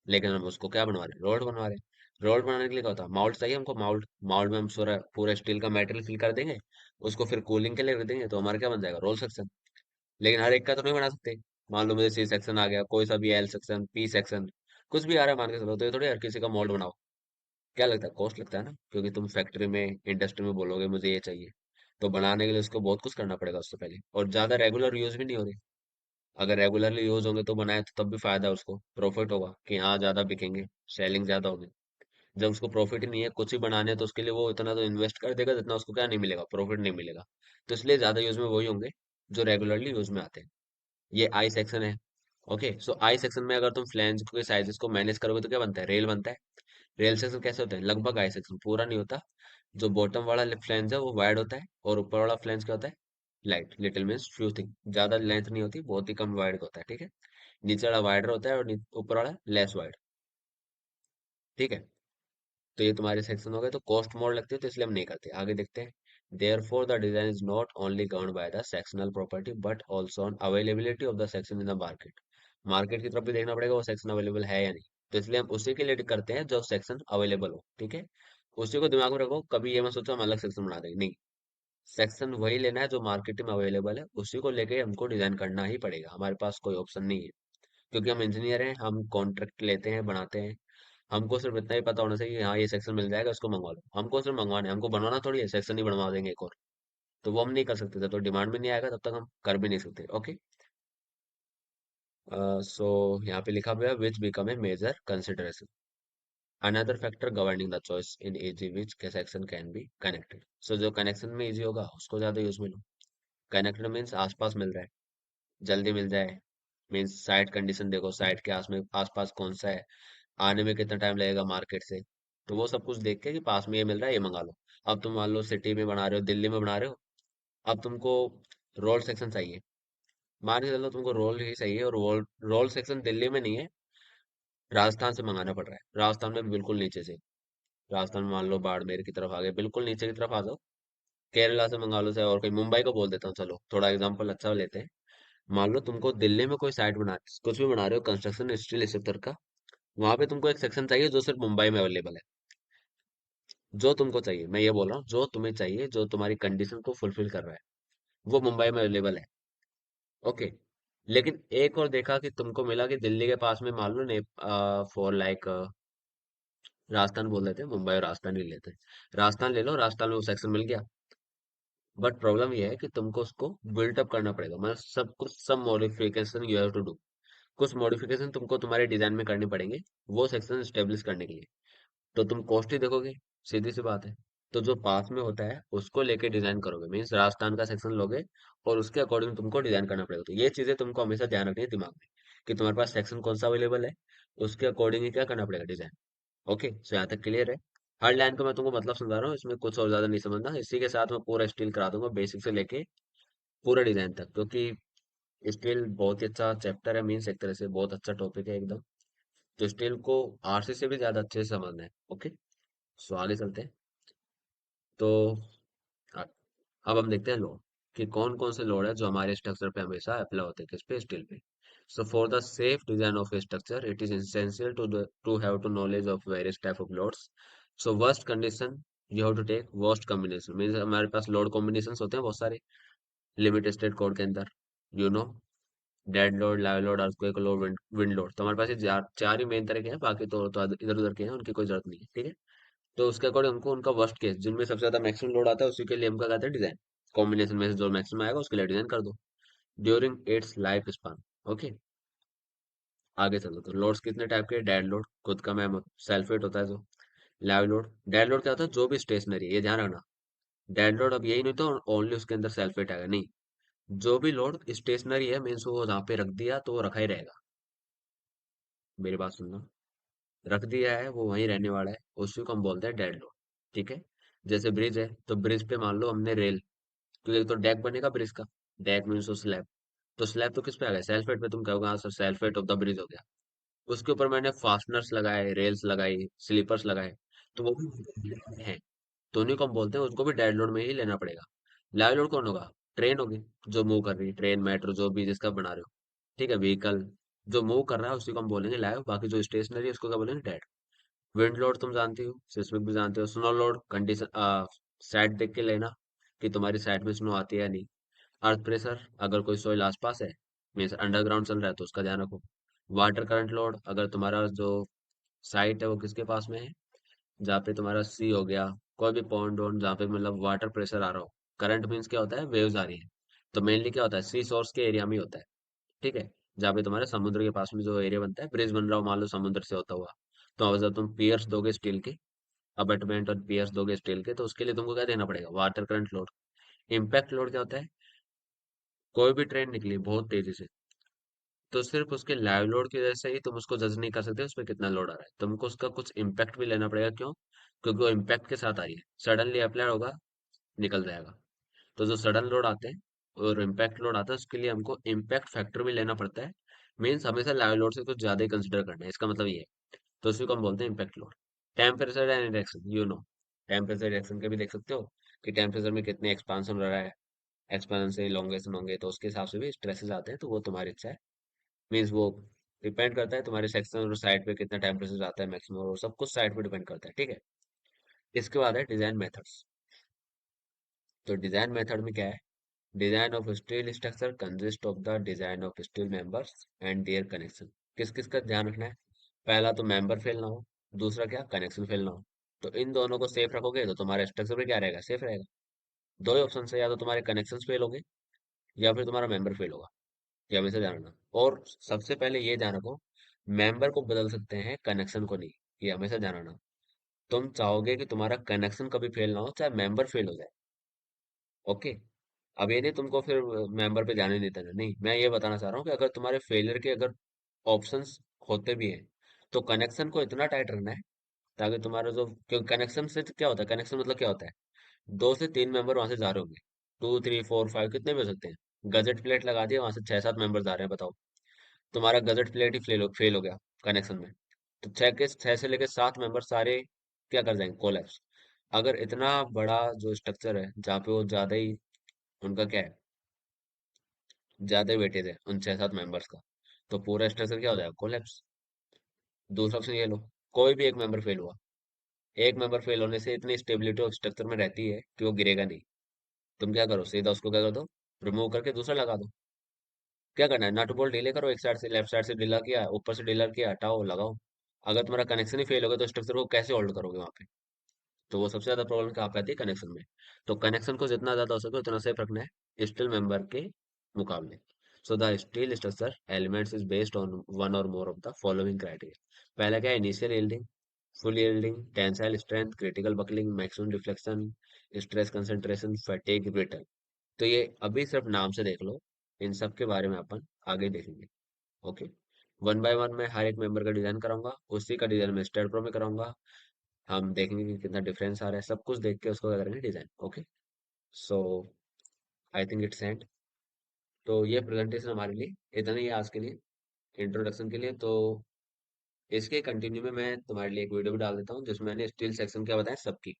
लेकिन हम उसको क्या बनवा रहे हैं, रोड बनवा रहे हैं। रोड बनाने के लिए क्या होता है, माउल्ट चाहिए हमको। माउल्ट माउल्ट में हम पूरा पूरा स्टील का मेटेरियल फिल कर देंगे, उसको फिर कूलिंग के लिए रख देंगे, तो हमारा क्या बन जाएगा, रोल सेक्शन। लेकिन हर एक का तो नहीं बना सकते। मान लो मुझे सी सेक्शन आ गया, कोई सा भी एल सेक्शन, पी सेक्शन, कुछ भी आ रहा है मान के चलो, तो ये थोड़ी हर किसी का मोल्ड बनाओ। क्या लगता है, कॉस्ट लगता है ना, क्योंकि तुम फैक्ट्री में, इंडस्ट्री में बोलोगे मुझे ये चाहिए, तो बनाने के लिए उसको बहुत कुछ करना पड़ेगा उससे पहले, और ज्यादा रेगुलर यूज भी नहीं हो रही। अगर रेगुलरली यूज होंगे तो बनाए तो तब भी फायदा है, उसको प्रॉफिट होगा कि हाँ ज्यादा बिकेंगे, सेलिंग ज्यादा होगी। जब उसको प्रॉफिट ही नहीं है, कुछ ही बनाने हैं, तो उसके लिए वो इतना तो इन्वेस्ट कर देगा जितना उसको क्या नहीं मिलेगा, प्रॉफिट नहीं मिलेगा। तो इसलिए ज्यादा यूज में वही होंगे जो रेगुलरली यूज में आते हैं। ये आई सेक्शन है। ओके, सो आई सेक्शन में अगर तुम फ्लैंज के साइजेस को मैनेज करोगे तो क्या बनता है, रेल बनता है। रेल सेक्शन कैसे होता है, लगभग आई सेक्शन, पूरा नहीं होता। जो बॉटम वाला फ्लैंज है वो वाइड होता है, और ऊपर वाला फ्लैंज क्या होता है, light, little means few thing, ज्यादा लेंथ नहीं होती, बहुत ही कम वाइड होता है, ठीक है। नीचे वाला वाइडर होता है और ऊपर वाला लेस वाइड, ठीक है। तो ये तुम्हारे सेक्शन हो गए, तो कॉस्ट मोर लगती है तो इसलिए हम नहीं करते। आगे देखते हैं। Therefore, the design is not only governed by the sectional property but also on availability of the section in the market. Market की तरफ भी देखना पड़ेगा वो सेक्शन अवेलेबल है या नहीं। तो इसलिए हम उसी के लिए करते हैं जो सेक्शन अवेलेबल हो, ठीक है। उसी को दिमाग में रखो, कभी ये मत सोचो हम अलग सेक्शन बना देंगे, नहीं। सेक्शन वही लेना है जो मार्केट में अवेलेबल है, उसी को लेके हमको डिजाइन करना ही पड़ेगा, हमारे पास कोई ऑप्शन नहीं है। क्योंकि हम इंजीनियर हैं, हम कॉन्ट्रैक्ट लेते हैं, बनाते हैं। हमको सिर्फ इतना ही पता होना चाहिए कि हाँ ये सेक्शन मिल जाएगा, उसको मंगवा लो। हमको सिर्फ मंगवाना है, हमको बनवाना थोड़ी है, सेक्शन ही बनवा देंगे एक और। तो वो हम नहीं कर सकते, जब तक डिमांड में नहीं आएगा तब तक हम कर भी नहीं सकते। ओके, सो यहाँ पे लिखा हुआ है which become a major consideration, another factor governing the choice in easy which के section can be connected. So जो कनेक्शन में इजी होगा उसको ज्यादा यूज में लो। कनेक्टेड मीन्स आसपास मिल रहा है, जल्दी मिल जाए। मीन्स साइट कंडीशन देखो, साइट के आसपास कौन सा है, आने में कितना टाइम लगेगा मार्केट से। तो वो सब कुछ देख के कि पास में ये मिल रहा है ये मंगा लो। अब तुम मान लो सिटी में बना रहे हो, दिल्ली में बना रहे हो, अब तुमको रोल सेक्शन चाहिए। मान के चलो तुमको रोल ही चाहिए, और रोल रोल सेक्शन दिल्ली में नहीं है, राजस्थान से मंगाना पड़ रहा है। राजस्थान में बिल्कुल नीचे से, राजस्थान में मान लो बाड़मेर की तरफ आ गए, बिल्कुल नीचे की तरफ आ जाओ। केरला से मंगा लो, चाहे और कोई, मुंबई को बोल देता हूँ, चलो थोड़ा एग्जाम्पल अच्छा लेते हैं। मान लो तुमको दिल्ली में कोई साइट बना, कुछ भी बना रहे हो, कंस्ट्रक्शन स्टील इस तरह का, वहां पे तुमको एक सेक्शन चाहिए जो सिर्फ मुंबई में अवेलेबल है। जो तुमको चाहिए, मैं ये बोल रहा हूँ, जो तुम्हें चाहिए, जो तुम्हारी कंडीशन को फुलफिल कर रहा है, वो मुंबई में अवेलेबल है। ओके, लेकिन एक और देखा कि तुमको मिला कि दिल्ली के पास में मान लो ने फॉर लाइक राजस्थान बोल देते हैं, मुंबई और राजस्थान ही लेते हैं। राजस्थान ले लो, राजस्थान में वो सेक्शन मिल गया। बट प्रॉब्लम ये है कि तुमको उसको बिल्टअप करना पड़ेगा, मतलब सब कुछ, सब modification you have to do. कुछ मॉडिफिकेशन तुमको तुम्हारे डिजाइन में करने पड़ेंगे वो सेक्शन स्टेब्लिश करने के लिए। तो तुम कॉस्ट ही देखोगे, सीधी सी बात है। तो जो पास में होता है उसको लेके डिजाइन करोगे, मीन्स राजस्थान का सेक्शन लोगे और उसके अकॉर्डिंग तुमको डिजाइन करना पड़ेगा। तो ये चीजें तुमको हमेशा ध्यान रखनी है दिमाग में, कि तुम्हारे पास सेक्शन कौन सा अवेलेबल है, उसके अकॉर्डिंग ही क्या करना पड़ेगा, डिजाइन। ओके, सो यहाँ तक क्लियर है। हर लाइन को मैं तुमको मतलब समझा रहा हूँ, इसमें कुछ और ज्यादा नहीं समझना। इसी के साथ मैं पूरा स्टील करा दूंगा, बेसिक से लेके पूरा डिजाइन तक, क्योंकि स्टील बहुत ही अच्छा चैप्टर है, मीन्स एक तरह से बहुत अच्छा टॉपिक है एकदम। तो स्टील को आरसी से भी ज्यादा अच्छे से समझना है। ओके, सो आगे चलते हैं। तो अ- अब हम देखते हैं लोड, कि कौन कौन से लोड है जो हमारे स्ट्रक्चर पे हमेशा अप्लाई होते हैं, किस पे, स्टील पे। So for the safe design of a structure it is essential to have to knowledge of various type of loads. So worst condition you have to take worst combination, means हमारे पास load combination होते हैं बहुत सारे limit state code के अंदर, you know, dead load, live load, earthquake load, wind load. तो हमारे पास ये चार ही मेन तरह के हैं, बाकी तो इधर उधर के हैं, उनकी कोई जरूरत नहीं है, ठीक है। तो उसके अकॉर्डिंग हमको उनका वर्स्ट केस, जिनमें सबसे ज्यादा मैक्सिमम लोड आता है, उसी के लिए हम क्या कहते हैं, डिजाइन। कॉम्बिनेशन में से जो मैक्सिमम आएगा उसके लिए डिजाइन कर दो during its life span. Okay, आगे चलो। तो लोड्स कितने टाइप के, डेड लोड खुद का मैम सेल्फ वेट होता है जो। लाइव लोड, डेड लोड क्या होता है, जो भी स्टेशनरी, ये ध्यान रखना। डेड लोड अब यही नहीं तो ओनली उसके अंदर सेल्फ वेट आएगा, नहीं। जो भी लोड स्टेशनरी है मीन्स वो जहाँ पे रख दिया तो वो रखा ही रहेगा। मेरी बात सुनना। रख दिया है वो वहीं रहने वाला है, उसी को हम बोलते हैं डेड लोड। ठीक है। जैसे ब्रिज है तो ब्रिज पे मान लो हमने रेल, क्योंकि तो डेक बनेगा ब्रिज का। Deck means slab. तो स्लैब तो किस पे आ गया, सेल्फ वेट पे। तुम कहोगे हाँ sir self weight of the bridge हो गया। उसके ऊपर मैंने फास्टनर्स लगाए, रेल्स लगाई, स्लीपर्स लगाए, तो वो भी है। तो उन्हीं को हम बोलते हैं, उसको भी डेड लोड में ही लेना पड़ेगा। लाइव लोड कौन होगा, ट्रेन होगी, जो मूव कर रही है, ट्रेन मेट्रो जो भी जिसका बना रहे हो। ठीक है, व्हीकल जो मूव कर रहा है उसी को हम बोलेंगे लाइव, बाकी जो स्टेशनरी है उसको क्या बोलेंगे डेड। विंड लोड तुम जानती हो, सिस्मिक भी जानते हो। स्नो लोड कंडीशन साइड देख के लेना कि तुम्हारी साइड में स्नो आती है या नहीं। अर्थ प्रेशर, अगर कोई सोइल आसपास है मीन्स अंडरग्राउंड चल रहा है तो उसका ध्यान रखो। वाटर करंट लोड, अगर तुम्हारा जो साइट है वो किसके पास में है, जहाँ पे तुम्हारा सी हो गया, कोई भी पॉन्ड वॉन्ड जहाँ पे मतलब वाटर प्रेशर आ रहा हो। करंट मीन्स क्या होता है, वेव्स आ रही है। तो मेनली क्या होता है, सी सोर्स के एरिया में ही होता है। ठीक है। जहाँ पे तुम्हारे समुद्र के पास में जो एरिया बनता है, ब्रिज बन रहा हो मान लो समुद्र से होता हुआ, तो अगर तुम पियर्स दोगे स्टील के, अबटमेंट और पियर्स दोगे स्टील के, तो उसके लिए तुमको क्या देना पड़ेगा, water current load. Impact load क्या होता है, कोई भी ट्रेन निकली बहुत तेजी से, तो सिर्फ उसके लाइव लोड की वजह से ही तुम उसको जज नहीं कर सकते उस पर कितना लोड आ रहा है, तुमको उसका कुछ इम्पैक्ट भी लेना पड़ेगा। क्यों, क्योंकि वो इम्पैक्ट के साथ आ रही है, सडनली अप्लाई होगा, निकल जाएगा। तो जो सडन लोड आते हैं और इम्पैक्ट लोड आता है उसके लिए हमको इम्पैक्ट फैक्टर भी लेना पड़ता है। मीन्स हमेशा लाइव लोड से कुछ ज्यादा ही कंसिडर करना है, इसका मतलब ये है। तो उसी को हम बोलते हैं impact load. Temperature and reaction, you know, temperature reaction के भी देख सकते हो कि टेम्परेचर में कितने एक्सपांसन हो रहा है, एक्सपांसन से इलोंगेशन होंगे तो उसके हिसाब से भी स्ट्रेसेस आते हैं, तो वो तुम्हारी इच्छा है। मीन्स वो डिपेंड करता है तुम्हारे सेक्शन और साइड पे कितना टेम्परेचर आता है मैक्सिमम, और सब कुछ साइड पे डिपेंड करता है। ठीक है। इसके बाद है डिजाइन मेथड्स। तो डिजाइन मेथड में क्या है, design of steel structure consist of the design of steel members and there connection. किस किस का ध्यान रखना है, पहला तो मेंबर फेल ना हो, दूसरा क्या, कनेक्शन फेल ना हो। तो इन दोनों को सेफ रखोगे तो तुम्हारा स्ट्रक्चर भी क्या रहेगा, सेफ रहेगा। दो ही ऑप्शन है, या तो तुम्हारे कनेक्शन फेल होंगे या फिर तुम्हारा मेंबर फेल होगा। ये हमेशा ध्यान रखना। और सबसे पहले ये ध्यान रखो, मेंबर को बदल सकते हैं, कनेक्शन को नहीं। ये हमेशा ध्यान रखना। तुम चाहोगे कि तुम्हारा कनेक्शन कभी फेल ना हो चाहे मेंबर फेल हो जाए। ओके। अब ये नहीं तुमको फिर मेंबर पे जाने नहीं देना, नहीं, मैं ये बताना चाह रहा हूँ कि अगर तुम्हारे फेलियर के अगर ऑप्शंस होते भी हैं तो कनेक्शन को इतना टाइट रखना है ताकि तुम्हारा जो, क्योंकि कनेक्शन से क्या होता है, कनेक्शन मतलब क्या होता है, दो से तीन मेंबर वहां से जा रहे होंगे, 2 3 4 5 कितने भी हो सकते हैं। गजट प्लेट लगा दिया, वहां से 6 7 मेंबर जा रहे हैं, बताओ। तुम्हारा गजट प्लेट ही फेल हो गया कनेक्शन में, तो 6 से लेकर 7 मेंबर सारे क्या कर जाएंगे, कोलैप्स। अगर इतना बड़ा जो स्ट्रक्चर है जहाँ पे वो ज्यादा ही उनका क्या है, ज्यादा वेटेज है उन 6 7 मेंबर्स का, तो पूरा स्ट्रक्चर क्या हो जाएगा, कोलैप्स। दूसरा ऑप्शन ये लो, कोई भी एक मेंबर फेल हुआ, एक मेंबर फेल होने से इतनी स्टेबिलिटी ऑफ स्ट्रक्चर में रहती है कि वो गिरेगा नहीं। तुम क्या करो, सीधा उसको क्या कर दो, रिमूव करके दूसरा लगा दो। क्या करना है, नट बोल्ट ढीले करो, एक साइड से, लेफ्ट साइड से ढीला किया, ऊपर से ढीला किया, हटाओ लगाओ। अगर तुम्हारा कनेक्शन ही फेल हो गया तो स्ट्रक्चर को कैसे होल्ड करोगे वहां पे। तो वो सबसे ज्यादा प्रॉब्लम कहाँ पे आती है, कनेक्शन में। तो कनेक्शन को जितना ज्यादा हो सके उतना सेफ रखना है स्टील मेंबर के मुकाबले। So the steel structure elements is based on one or more of the following criteria. पहला क्या है, initial yielding, full yielding, tensile strength, critical buckling, maximum deflection, stress concentration, fatigue, brittle. तो ये अभी सिर्फ नाम से देख लो, इन सब के बारे में अपन आगे देखेंगे। ओके। वन बाय वन मैं हर एक मेंबर का डिजाइन कराऊंगा, उसी का डिजाइन मैं स्टेट प्रो में कराऊंगा। हम देखेंगे कि कितना डिफरेंस आ रहा है, सब कुछ देख के उसको क्या करेंगे, design. Okay. So I think it's and. तो ये प्रेजेंटेशन हमारे लिए इतना ही है आज के लिए, इंट्रोडक्शन के लिए। तो इसके कंटिन्यू में मैं तुम्हारे लिए एक वीडियो भी डाल देता हूँ जिसमें मैंने स्टील सेक्शन क्या बताया सबकी,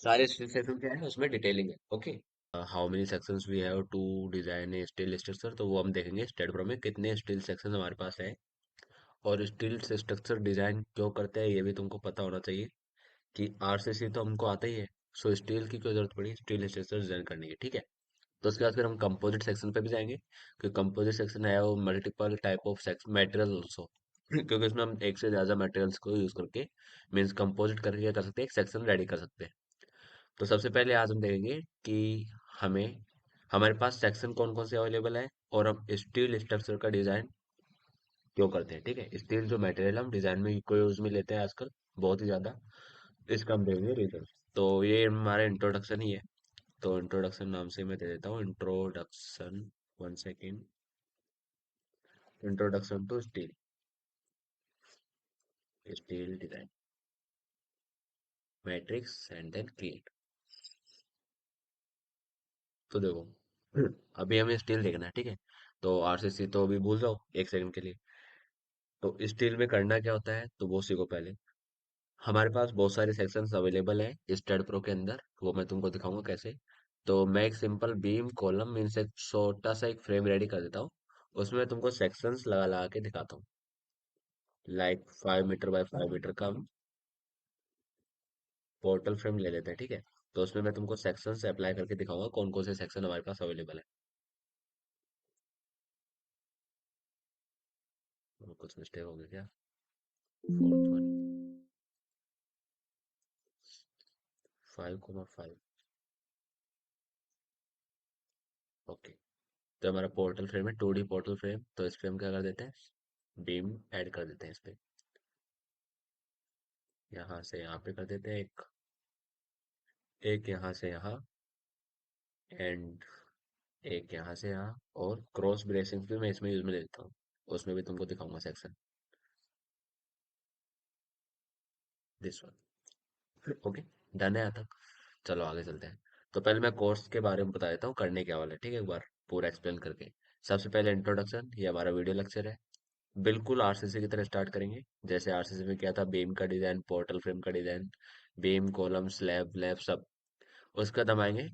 सारे स्टील सेक्शन क्या है उसमें डिटेलिंग है। Okay. How many sections we have to design a steel structure, तो वो हम देखेंगे स्टेट प्रो में कितने स्टील सेक्शन हमारे पास है। और स्टील से स्ट्रक्चर डिजाइन क्यों करते हैं ये भी तुमको पता होना चाहिए कि आरसीसी तो हमको आता ही है। सो स्टील की क्यों जरूरत पड़ी स्टील स्ट्रक्चर डिजाइन करने की। ठीक है। तो उसके बाद फिर हम कंपोजिट सेक्शन पे भी जाएंगे, क्योंकि कंपोजिट सेक्शन है वो multiple type of material also, क्योंकि उसमें हम एक से ज्यादा मटेरियल्स को यूज करके मीन्स कंपोजिट करके क्या कर सकते हैं, एक सेक्शन रेडी कर सकते हैं। तो सबसे पहले आज हम देखेंगे कि हमें, हमारे पास सेक्शन कौन कौन से अवेलेबल है और हम स्टील स्ट्रक्चर का डिजाइन क्यों करते हैं। ठीक है, स्टील जो मटेरियल हम डिजाइन में को यूज में लेते हैं आजकल बहुत ही ज्यादा, इसका हम देखेंगे रीजन। तो ये हमारा इंट्रोडक्शन ही है। तो इंट्रोडक्शन नाम से मैं दे देता हूँ, introduction one second. Introduction to steel, steel design matrix and then create. तो देखो, अभी हमें स्टील देखना है, ठीक है। तो आरसीसी तो अभी भूल जाओ एक सेकंड के लिए। तो स्टील में करना क्या होता है तो वो सीखो पहले। हमारे पास बहुत सारे सेक्शंस अवेलेबल है स्टड प्रो के अंदर, वो मैं तुमको दिखाऊंगा कैसे। तो मैं एक सिंपल बीम कॉलम मीन्स एक छोटा सा एक फ्रेम रेडी कर देता हूँ। उसमें मैं तुमको सेक्शंस लगा लगा के दिखाता हूँ। लाइक 5 मीटर बाय 5 मीटर का हम पोर्टल फ्रेम ले लेते हैं, ठीक है। तो उसमें मैं तुमको सेक्शंस अप्लाई करके दिखाऊंगा कौन कौन से सेक्शन हमारे पास अवेलेबल है। और कुछ मिस्टेक हो गई क्या? Fourth one, 5,5। ओके। तो हमारा पोर्टल फ्रेम है 2D पोर्टल फ्रेम, तो इस पे हम क्या कर देते हैं, बीम ऐड कर देते हैं इस पे। यहाँ से यहाँ पे कर देते हैं एक, एक यहाँ से यहाँ, एंड एक यहाँ से यहाँ। और क्रॉस ब्रेसिंग भी मैं इसमें यूज में लेता हूँ, उसमें भी तुमको दिखाऊंगा section, this one. Okay, done है यहाँ तक। चलो आगे चलते हैं। तो पहले मैं कोर्स के बारे में बता देता हूँ करने क्या वाला है, ठीक है, एक बार पूरा एक्सप्लेन करके। सबसे पहले इंट्रोडक्शन, ये हमारा वीडियो लेक्चर है। बिल्कुल आरसीसी की तरह स्टार्ट करेंगे। जैसे आरसीसी में क्या था, बीम का डिजाइन, पोर्टल फ्रेम का design, beam column slab lab सब। उसके बाद हम आएंगे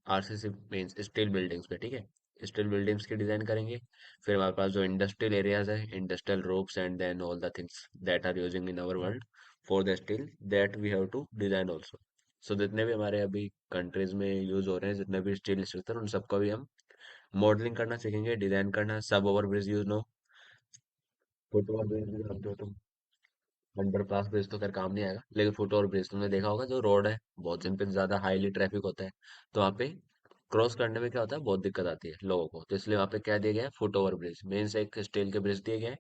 आरसीसी मीन्स स्टील बिल्डिंग्स पे, ठीक है। स्टील बिल्डिंग्स की डिजाइन करेंगे। फिर हमारे पास जो इंडस्ट्रियल एरियाज है, industrial roofs and then all the things that are using in our world for the steel that we have to design also. So जितने भी हमारे अभी कंट्रीज में यूज हो रहे हैं, जितने भी स्टील स्ट्रक्चर, उन सबका भी हम मॉडलिंग करना सीखेंगे, डिजाइन करना। सब over bridge you know, foot over bridge भी जानते हो तुम। अंडर पास ब्रिज तो खैर काम नहीं आएगा, लेकिन फुट ओवर ब्रिज तुमने देखा होगा, जो रोड है बहुत जिन पे ज्यादा हाईली ट्रैफिक होता है, तो वहाँ पे क्रॉस करने में क्या होता है, बहुत दिक्कत आती है लोगों को। तो इसलिए वहाँ पे क्या दिया गया है, फुट ओवर ब्रिज मीन्स एक स्टील के ब्रिज दिए गए हैं,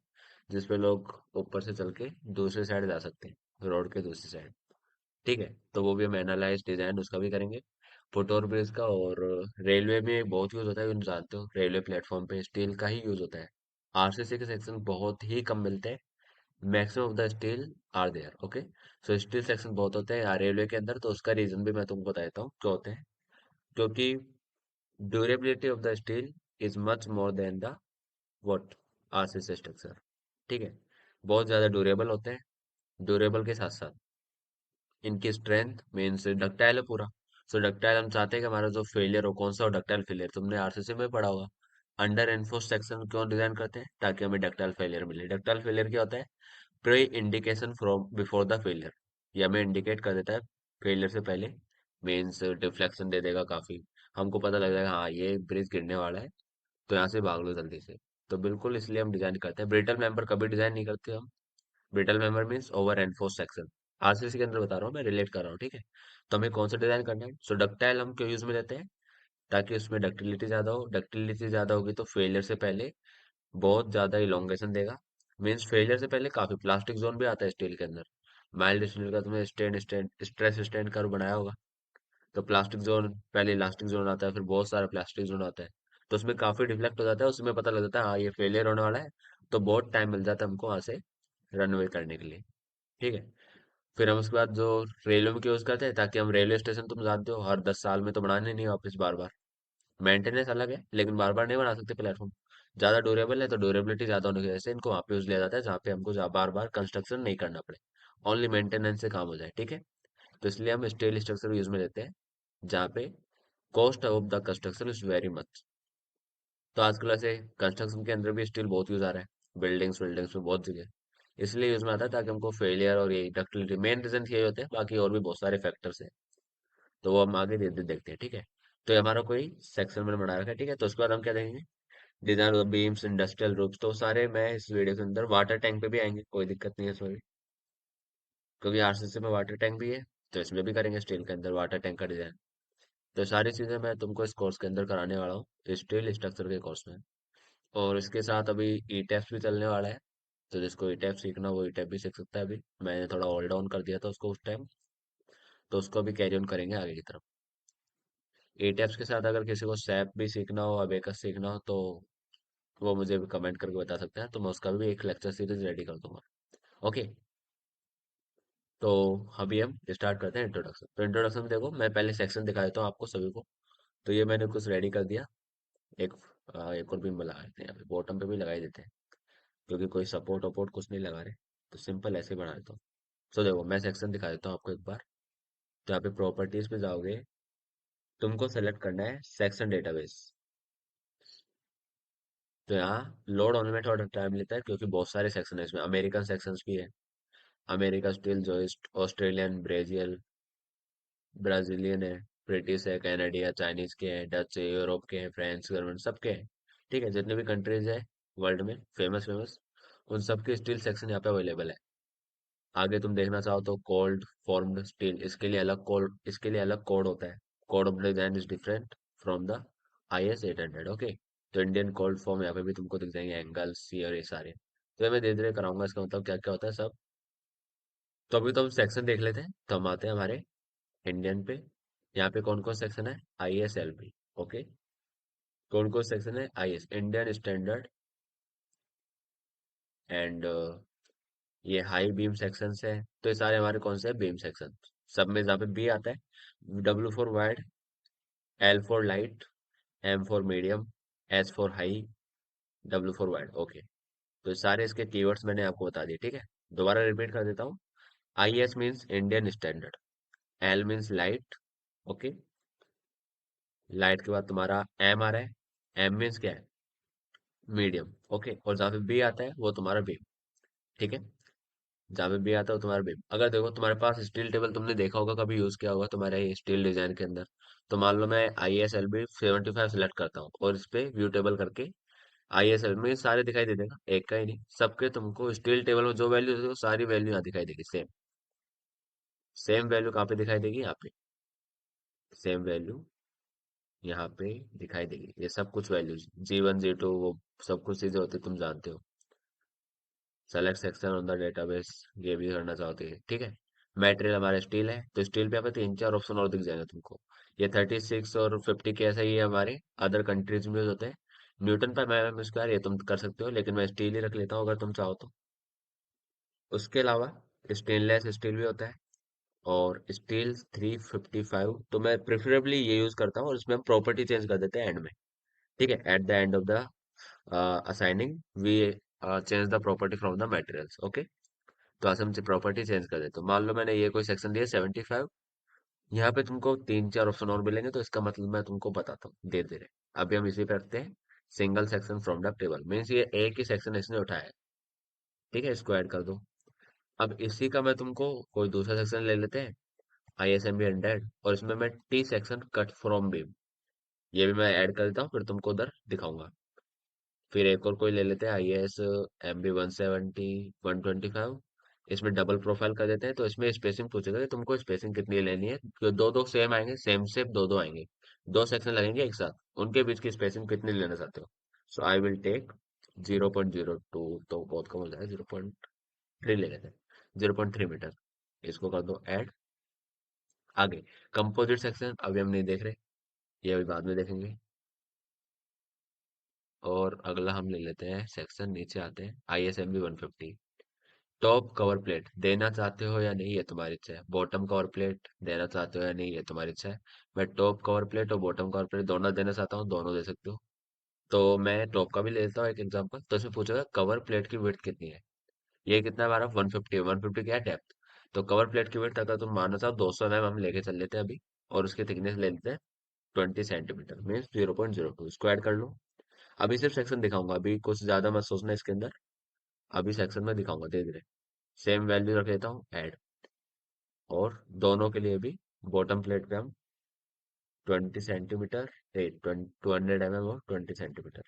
जिसपे लोग ऊपर से चल के दूसरी साइड जा सकते हैं, रोड के दूसरी साइड, ठीक है। तो वो भी हम एनालाइज डिजाइन उसका भी करेंगे, फुट ओवर ब्रिज का। और रेलवे में बहुत यूज होता है, तुम जानते हो, रेलवे प्लेटफॉर्म पे स्टील का ही यूज होता है। आरसीसी के सेक्शन बहुत ही कम मिलते हैं, maximum of the steel are there, okay. So steel section बहुत होते हैं रेलवे के अंदर, तो उसका रीजन भी मैं तुमको बता देता हूँ क्यों होते हैं। क्योंकि durability of the steel is much more than the what RCC structure, ठीक है। बहुत ज्यादा ड्यूरेबल होते हैं। ड्यूरेबल के साथ साथ इनकी स्ट्रेंथ मीन्स डक्टाइल है पूरा। सो डक्टाइल हम चाहते हैं कि हमारा जो फेलियर हो, कौन सा हो, डक्टाइल फेलियर। तुमने आरसीसी में पढ़ा होगा, अंडर एनफोर्स सेक्शन क्यों डिजाइन करते हैं, ताकि हमें डक्टाइल फेलियर मिले। डक्टाइल फेलियर क्या होता है, pre indication from before the failure. ये हमें इंडिकेट कर देता है फेलियर से पहले, मीन्स डिफ्लेक्शन दे देगा काफी। हमको पता लग जाएगा हाँ ये ब्रिज गिरने वाला है, तो यहाँ से भाग लो जल्दी से। तो बिल्कुल इसलिए हम डिजाइन करते हैं। ब्रिटल मेंबर कभी डिजाइन नहीं करते हम। Brittle member means over enforce section. RCC के अंदर बता रहा हूँ, मैं रिलेट कर रहा हूँ, ठीक है। तो हमें कौन सा डिजाइन करना है, सो डक्टाइल हम क्यों यूज में लेते हैं, ताकि उसमें डक्टिलिटी ज्यादा हो। डक्टिलिटी ज्यादा होगी तो फेलियर से पहले बहुत ज्यादा इलोंगेशन देगा। मीन्स फेलियर से पहले काफी प्लास्टिक जोन भी आता है स्टील के अंदर। माइल्ड स्टील का तुमने stand stand stress stand curve बनाया होगा, तो प्लास्टिक जोन पहले इलास्टिक जोन आता है, फिर बहुत सारा प्लास्टिक जोन आता है। तो उसमें काफी डिफ्लेक्ट हो जाता है, उसमें पता लग जाता है हाँ ये फेलियर होने वाला है। तो बहुत टाइम मिल जाता है हमको वहां से रनवे करने के लिए, ठीक है। फिर हम उसके बाद जो रेलवे में यूज करते हैं, ताकि हम रेलवे स्टेशन, तुम जानते हो, हर 10 साल में तो बनाने नहीं वापस बार बार। मेंटेनेंस अलग है, लेकिन बार बार नहीं बना सकते प्लेटफॉर्म। ज्यादा ड्यूरेबल है तो ड्यूरेबिलिटी ज्यादा होने की वजह से इनको वहां पे यूज लिया जाता है, जहाँ पे हमको बार बार कंस्ट्रक्शन नहीं करना पड़े, ओनली मेंटेनेंस से काम हो जाए, ठीक है। तो इसलिए हम स्टील स्ट्रक्चर यूज में लेते हैं, जहाँ पे cost of the construction is very much. तो आजकल ऐसे कंस्ट्रक्शन के अंदर भी स्टील बहुत यूज आ रहा है, बिल्डिंग्स बिल्डिंग्स में बहुत जगह इसलिए यूज में आता है, ताकि हमको फेलियर और ये डक्टिलिटी मेन रीजन यही होते हैं, बाकी और भी बहुत सारे फैक्टर्स हैं। तो वो हम आगे देखते हैं, ठीक है। तो ये हमारा कोई सेक्शन में बना रखा है, ठीक है। तो उसके बाद हम क्या देखेंगे, डिजाइन ऑफ बीम्स, इंडस्ट्रियल रूप्स, तो सारे मैं इस वीडियो के अंदर वाटर टैंक पे भी आएंगे, कोई दिक्कत नहीं है इसमें भी, क्योंकि आरसीसी में वाटर टैंक भी है। तो इसमें भी करेंगे स्टील के अंदर वाटर टैंक का डिजाइन। तो सारी चीजें मैं तुमको इस कोर्स के अंदर कराने वाला हूँ, स्टील स्ट्रक्चर के कोर्स में। और इसके साथ अभी ई टेप्स भी चलने वाला है, तो जिसको ई टेप सीखना वो ई टेप भी सीख सकता है। अभी मैंने थोड़ा ऑल डाउन कर दिया था उसको उस टाइम, तो उसको भी कैरी ऑन करेंगे आगे की तरफ। एटेप्स के साथ अगर किसी को सैप भी सीखना हो, अबेकस सीखना हो, तो वो मुझे भी कमेंट करके बता सकते हैं, तो मैं उसका भी एक लेक्चर सीरीज रेडी कर दूंगा। ओके। तो अभी हम स्टार्ट करते हैं इंट्रोडक्शन। तो इंट्रोडक्शन में देखो, मैं पहले सेक्शन दिखा देता हूँ आपको सभी को। तो ये मैंने कुछ रेडी कर दिया। एक एक और बीम लगा देते हैं, यहाँ पे बॉटम पे भी लगाई देते हैं, क्योंकि कोई सपोर्ट वपोर्ट कुछ नहीं लगा रहे, तो सिंपल ऐसे ही बना देता हूँ। तो देखो, मैं सेक्शन दिखा देता हूँ आपको एक बार। तो यहाँ पे प्रॉपर्टीज पे जाओगे, तुमको सेलेक्ट करना है सेक्शन डेटाबेस। तो यहाँ लोड होने में थोड़ा टाइम लेता है, क्योंकि बहुत सारे सेक्शन है इसमें, अमेरिकन सेक्शंस भी है। America steel, joist, Australian, Brazil, Brazilian है, ब्रिटिश है, कनाडिया, चाइनीज के हैं, डच है, यूरोप के हैं, फ्रेंच, जर्मन, सबके हैं। ठीक है, जितने भी कंट्रीज है वर्ल्ड में फेमस फेमस, उन सबके स्टील सेक्शन यहाँ पे अवेलेबल है। आगे तुम देखना चाहो तो कोल्ड फॉर्म्ड स्टील, इसके लिए अलग कोड होता है। Code of design is different from the IS 800। Okay. तो इंडियन कोल्ड फॉर्म यहाँ पे भी तुमको दिख जाएंगे, एंगल सी और ये सारे। तो ये मैं धीरे धीरे कराऊंगा, इसका मतलब क्या क्या होता है सब। तो अभी तो हम सेक्शन देख लेते हैं, तो हम आते हैं हमारे इंडियन पे। यहाँ पे कौन कौन सेक्शन है? ISLB। ओके। कौन कौन सेक्शन है? IS इंडियन स्टैंडर्ड एंड ये हाई बीम सेक्शन है। तो ये सारे हमारे कौन से हैं? Beam section. सब में जहाँ पे बी आता है, W for wide, L for light, M for medium, S for high, W for wide. Okay. तो ये सारे इसके कीवर्ड्स मैंने आपको बता दिए, ठीक है। दोबारा रिपीट कर देता हूँ। IS means Indian standard, L means light. Okay. Light के बाद तुम्हारा M आ रहा है, M मीन्स क्या है? मीडियम। ओके। और जहाँ पे बी आता है वो तुम्हारा बीम। ठीक है। जहाँ पे बी आता है वो तुम्हारा बीम। अगर देखो तुम्हारे पास स्टील टेबल तुमने देखा होगा, कभी यूज किया होगा तुम्हारे स्टील डिजाइन के अंदर। तो मान लो मैं ISLB 75 सेलेक्ट करता हूँ और इस पे व्यू टेबल करके, ISL में सारे दिखाई दे देगा, एक का ही नहीं, सबके तुमको स्टील टेबल में जो वैल्यू होती है वो सारी वैल्यू यहाँ दिखाई देगी। सेम सेम वैल्यू कहाँ पे दिखाई देगी? यहाँ पे सेम वैल्यू यहाँ पे दिखाई देगी। ये सब कुछ वैल्यूज G1 G2 वो सब कुछ चीजें होती है, तुम जानते हो। Select section on the database, ये भी करना चाहते हैं, ठीक है। मटेरियल हमारा स्टील है, तो स्टील पे यहाँ पे तीन चार ऑप्शन और दिख जाएंगे तुमको। ये 36 और 50 के ऐसा ही है, हमारे अदर कंट्रीज में यूज होते हैं। न्यूटन पर mm स्क्वायर ये तुम कर सकते हो, लेकिन मैं स्टील ही रख लेता हूँ अगर तुम चाहो तो। उसके अलावा स्टेनलेस स्टील भी होता है, और स्टील 355, तो मैं प्रेफरेबली ये यूज करता हूँ, और इसमें हम प्रॉपर्टी चेंज कर देते हैं एंड में। ठीक है, at the end of the assigning we change the property from the materials. Okay. तो ऐसे हम प्रॉपर्टी चेंज कर देते, तो मान लो मैंने ये कोई सेक्शन दिया 75। यहाँ पे तुमको तीन चार ऑप्शन और मिलेंगे, तो इसका मतलब मैं तुमको बताता हूँ धीरे धीरे। अभी हम इसी पे रखते हैं, single section from the table, means ये एक ही सेक्शन इसने उठाया है। ठीक है, इसको ऐड कर दो। अब इसी का मैं तुमको कोई दूसरा सेक्शन ले लेते हैं, ISMB 100, और इसमें मैं T section cut from beam, ये भी मैं ऐड कर देता हूँ, फिर तुमको उधर दिखाऊंगा। फिर एक और कोई ले लेते हैं, IS MB 170 125, इसमें डबल प्रोफाइल कर देते हैं। तो इसमें स्पेसिंग पूछेगा कि तुमको स्पेसिंग कितनी लेनी है, तो दो दो सेम आएंगे, सेम से दो दो आएंगे, दो सेक्शन लगेंगे एक साथ, उनके बीच की स्पेसिंग कितनी लेना चाहते हो। सो आई विल टेक 0.02, तो बहुत कम हो जाएगा, 0.3 ले लेते हैं, 0.3 मीटर। इसको कर दो ऐड। आगे कंपोजिट सेक्शन अभी हम नहीं देख रहे, ये अभी बाद में देखेंगे। और अगला हम ले लेते हैं सेक्शन, नीचे आते हैं, ISMB 150। टॉप कवर प्लेट देना चाहते हो या नहीं, ये तुम्हारी इच्छा है। बॉटम कवर प्लेट देना चाहते हो या नहीं, ये तुम्हारी इच्छा है। मैं टॉप कवर प्लेट और बॉटम कवर प्लेट दोनों देना चाहता हूँ, दोनों दे सकते हो। तो मैं टॉप का भी ले लेता हूँ एक एग्जांपल। तो इसमें पूछेगा कवर प्लेट की विड्थ कितनी है। ये कितना है हमारा? 150 है। 150 क्या है? डेप्थ। तो कवर प्लेट की विड्थ अगर तुम मानना चाहो 200 mm हम लेके चल लेते हैं अभी, और उसकी थिकनेस ले लेते हैं 20 सेंटीमीटर, मीन्स 0.02। इसको ऐड कर लो। अभी सिर्फ सेक्शन दिखाऊंगा, अभी कुछ ज्यादा मत सोचना इसके अंदर। अभी सेक्शन में दिखाऊंगा धीरे धीरे। सेम वैल्यू रख लेता हूँ ऐड। और दोनों के लिए भी बॉटम प्लेट पे हम 20 सेंटीमीटर, 200 mm और 20 सेंटीमीटर,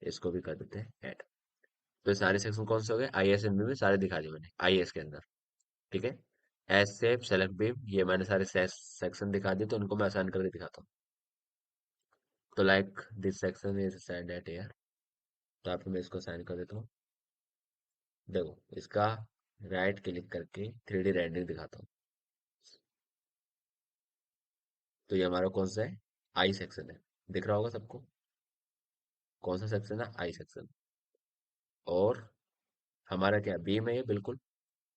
इसको भी कर देते हैं ऐड। तो ये सारे सेक्शन कौन से हो गए? ISMB में सारे दिखा दिए मैंने, IS के अंदर। ठीक है। एस सेप सेलेक्ट बीम, ये मैंने सारे सेक्शन दिखा दिए, तो उनको मैं असाइन करके दिखाता हूँ। तो like this section is assigned at here, तो आपको मैं इसको असाइन कर देता हूँ। देखो इसका राइट क्लिक करके 3D रेंडरिंग दिखाता हूँ। तो ये हमारा कौन सा है? आई सेक्शन है। दिख रहा होगा सबको? कौन सा सेक्शन है? I section. और हमारा क्या बीम है? ये बिल्कुल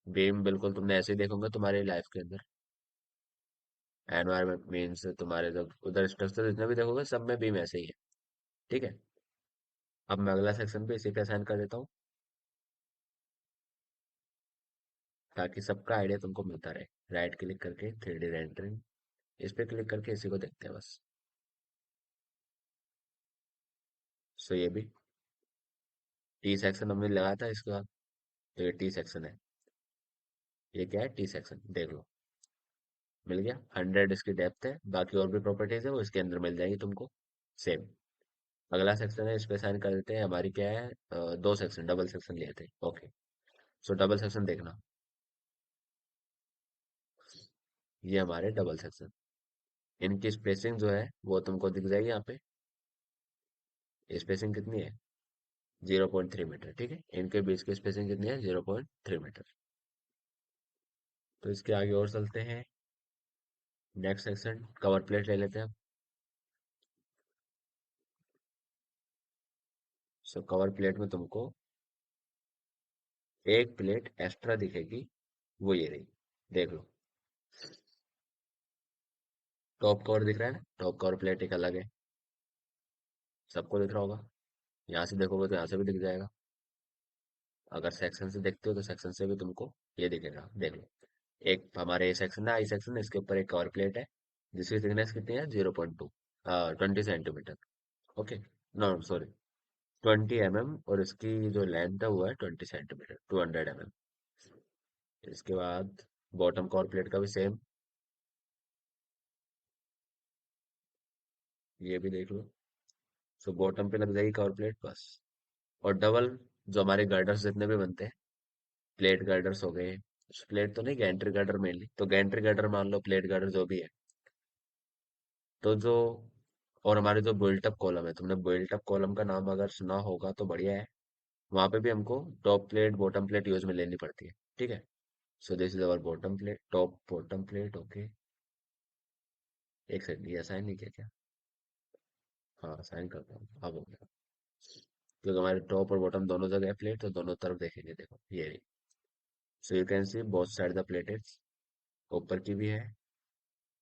बीम, बिल्कुल तुमने ऐसे ही देखोगे तुम्हारी लाइफ के अंदर। एनवायरमेंट मीन्स तुम्हारे जब उधर स्ट्रक्चर जितने भी देखोगे सब में बीम ऐसे ही है। ठीक है। अब मैं अगला सेक्शन पे इसी पे असाइन कर देता हूँ, ताकि सबका आइडिया तुमको मिलता रहे। राइट क्लिक करके 3D रेंडरिंग, इस पे क्लिक करके इसी को देखते हैं बस। सो ये भी टी सेक्शन हमने लगाया था इसके बाद। तो ये टी सेक्शन है। ये क्या है? टी सेक्शन, देख लो। मिल गया। 100 इसकी डेप्थ है, बाकी और भी प्रॉपर्टीज है वो इसके अंदर मिल जाएगी तुमको। सेम। अगला सेक्शन है, इस पे साइन कर देते हैं। हमारी क्या है? दो सेक्शन, डबल सेक्शन लिए थे। ओके। सो डबल सेक्शन देखना। ये हमारे डबल सेक्शन, इनकी स्पेसिंग जो है वो तुमको दिख जाएगी यहाँ पे। स्पेसिंग कितनी है? 0.3 मीटर। ठीक है, इनके बीच की स्पेसिंग कितनी है? 0.3 मीटर। तो इसके आगे और चलते हैं। नेक्स्ट सेक्शन कवर प्लेट ले लेते हैं। सो कवर प्लेट में तुमको एक प्लेट एक्स्ट्रा दिखेगी, वो ये रही। देख लो। टॉप कवर दिख रहा है ना? टॉप कवर प्लेट एक अलग है। सबको दिख रहा होगा। यहाँ से देखोगे तो यहाँ से भी दिख जाएगा। अगर सेक्शन से देखते हो तो सेक्शन से भी तुमको ये दिखेगा। देख लो। एक हमारे ये सेक्शन है, आई सेक्शन, इसके ऊपर एक कवर प्लेट है जिसकी थिकनेस कितनी है? 0.2, 20 centimetre. Okay. No sorry, 20 mm, और इसकी जो लेंथ है वो है 20 सेंटीमीटर, 200 mm। इसके बाद बॉटम कवर प्लेट का भी सेम। ये भी देख लो। सो बॉटम पे लग जाएगी कवर प्लेट बस। और डबल, जो हमारे गर्डर्स जितने भी बनते हैं, प्लेट गर्डर्स हो गए। प्लेट तो नहीं, गैंट्री गर्डर मेनली, तो गैंट्री गर्डर मान लो, प्लेट गर्डर जो भी है। तो जो, और हमारे जो बिल्ट अप कॉलम है, तुमने बिल्ट अप कॉलम का नाम अगर सुना होगा तो बढ़िया है। वहां पे भी हमको top plate bottom plate use में लेनी पड़ती है। ठीक है। So this is our bottom plate, top bottom plate. Okay. एक सेकंड, ये साइन नहीं किया क्या? हाँ साइन करता हूँ, अब हो गया। क्योंकि हमारे टॉप और बॉटम दोनों जगह है प्लेट, तो दोनों तरफ देखेंगे। देखो ये रही। So you can C both side the plate is, ऊपर की भी है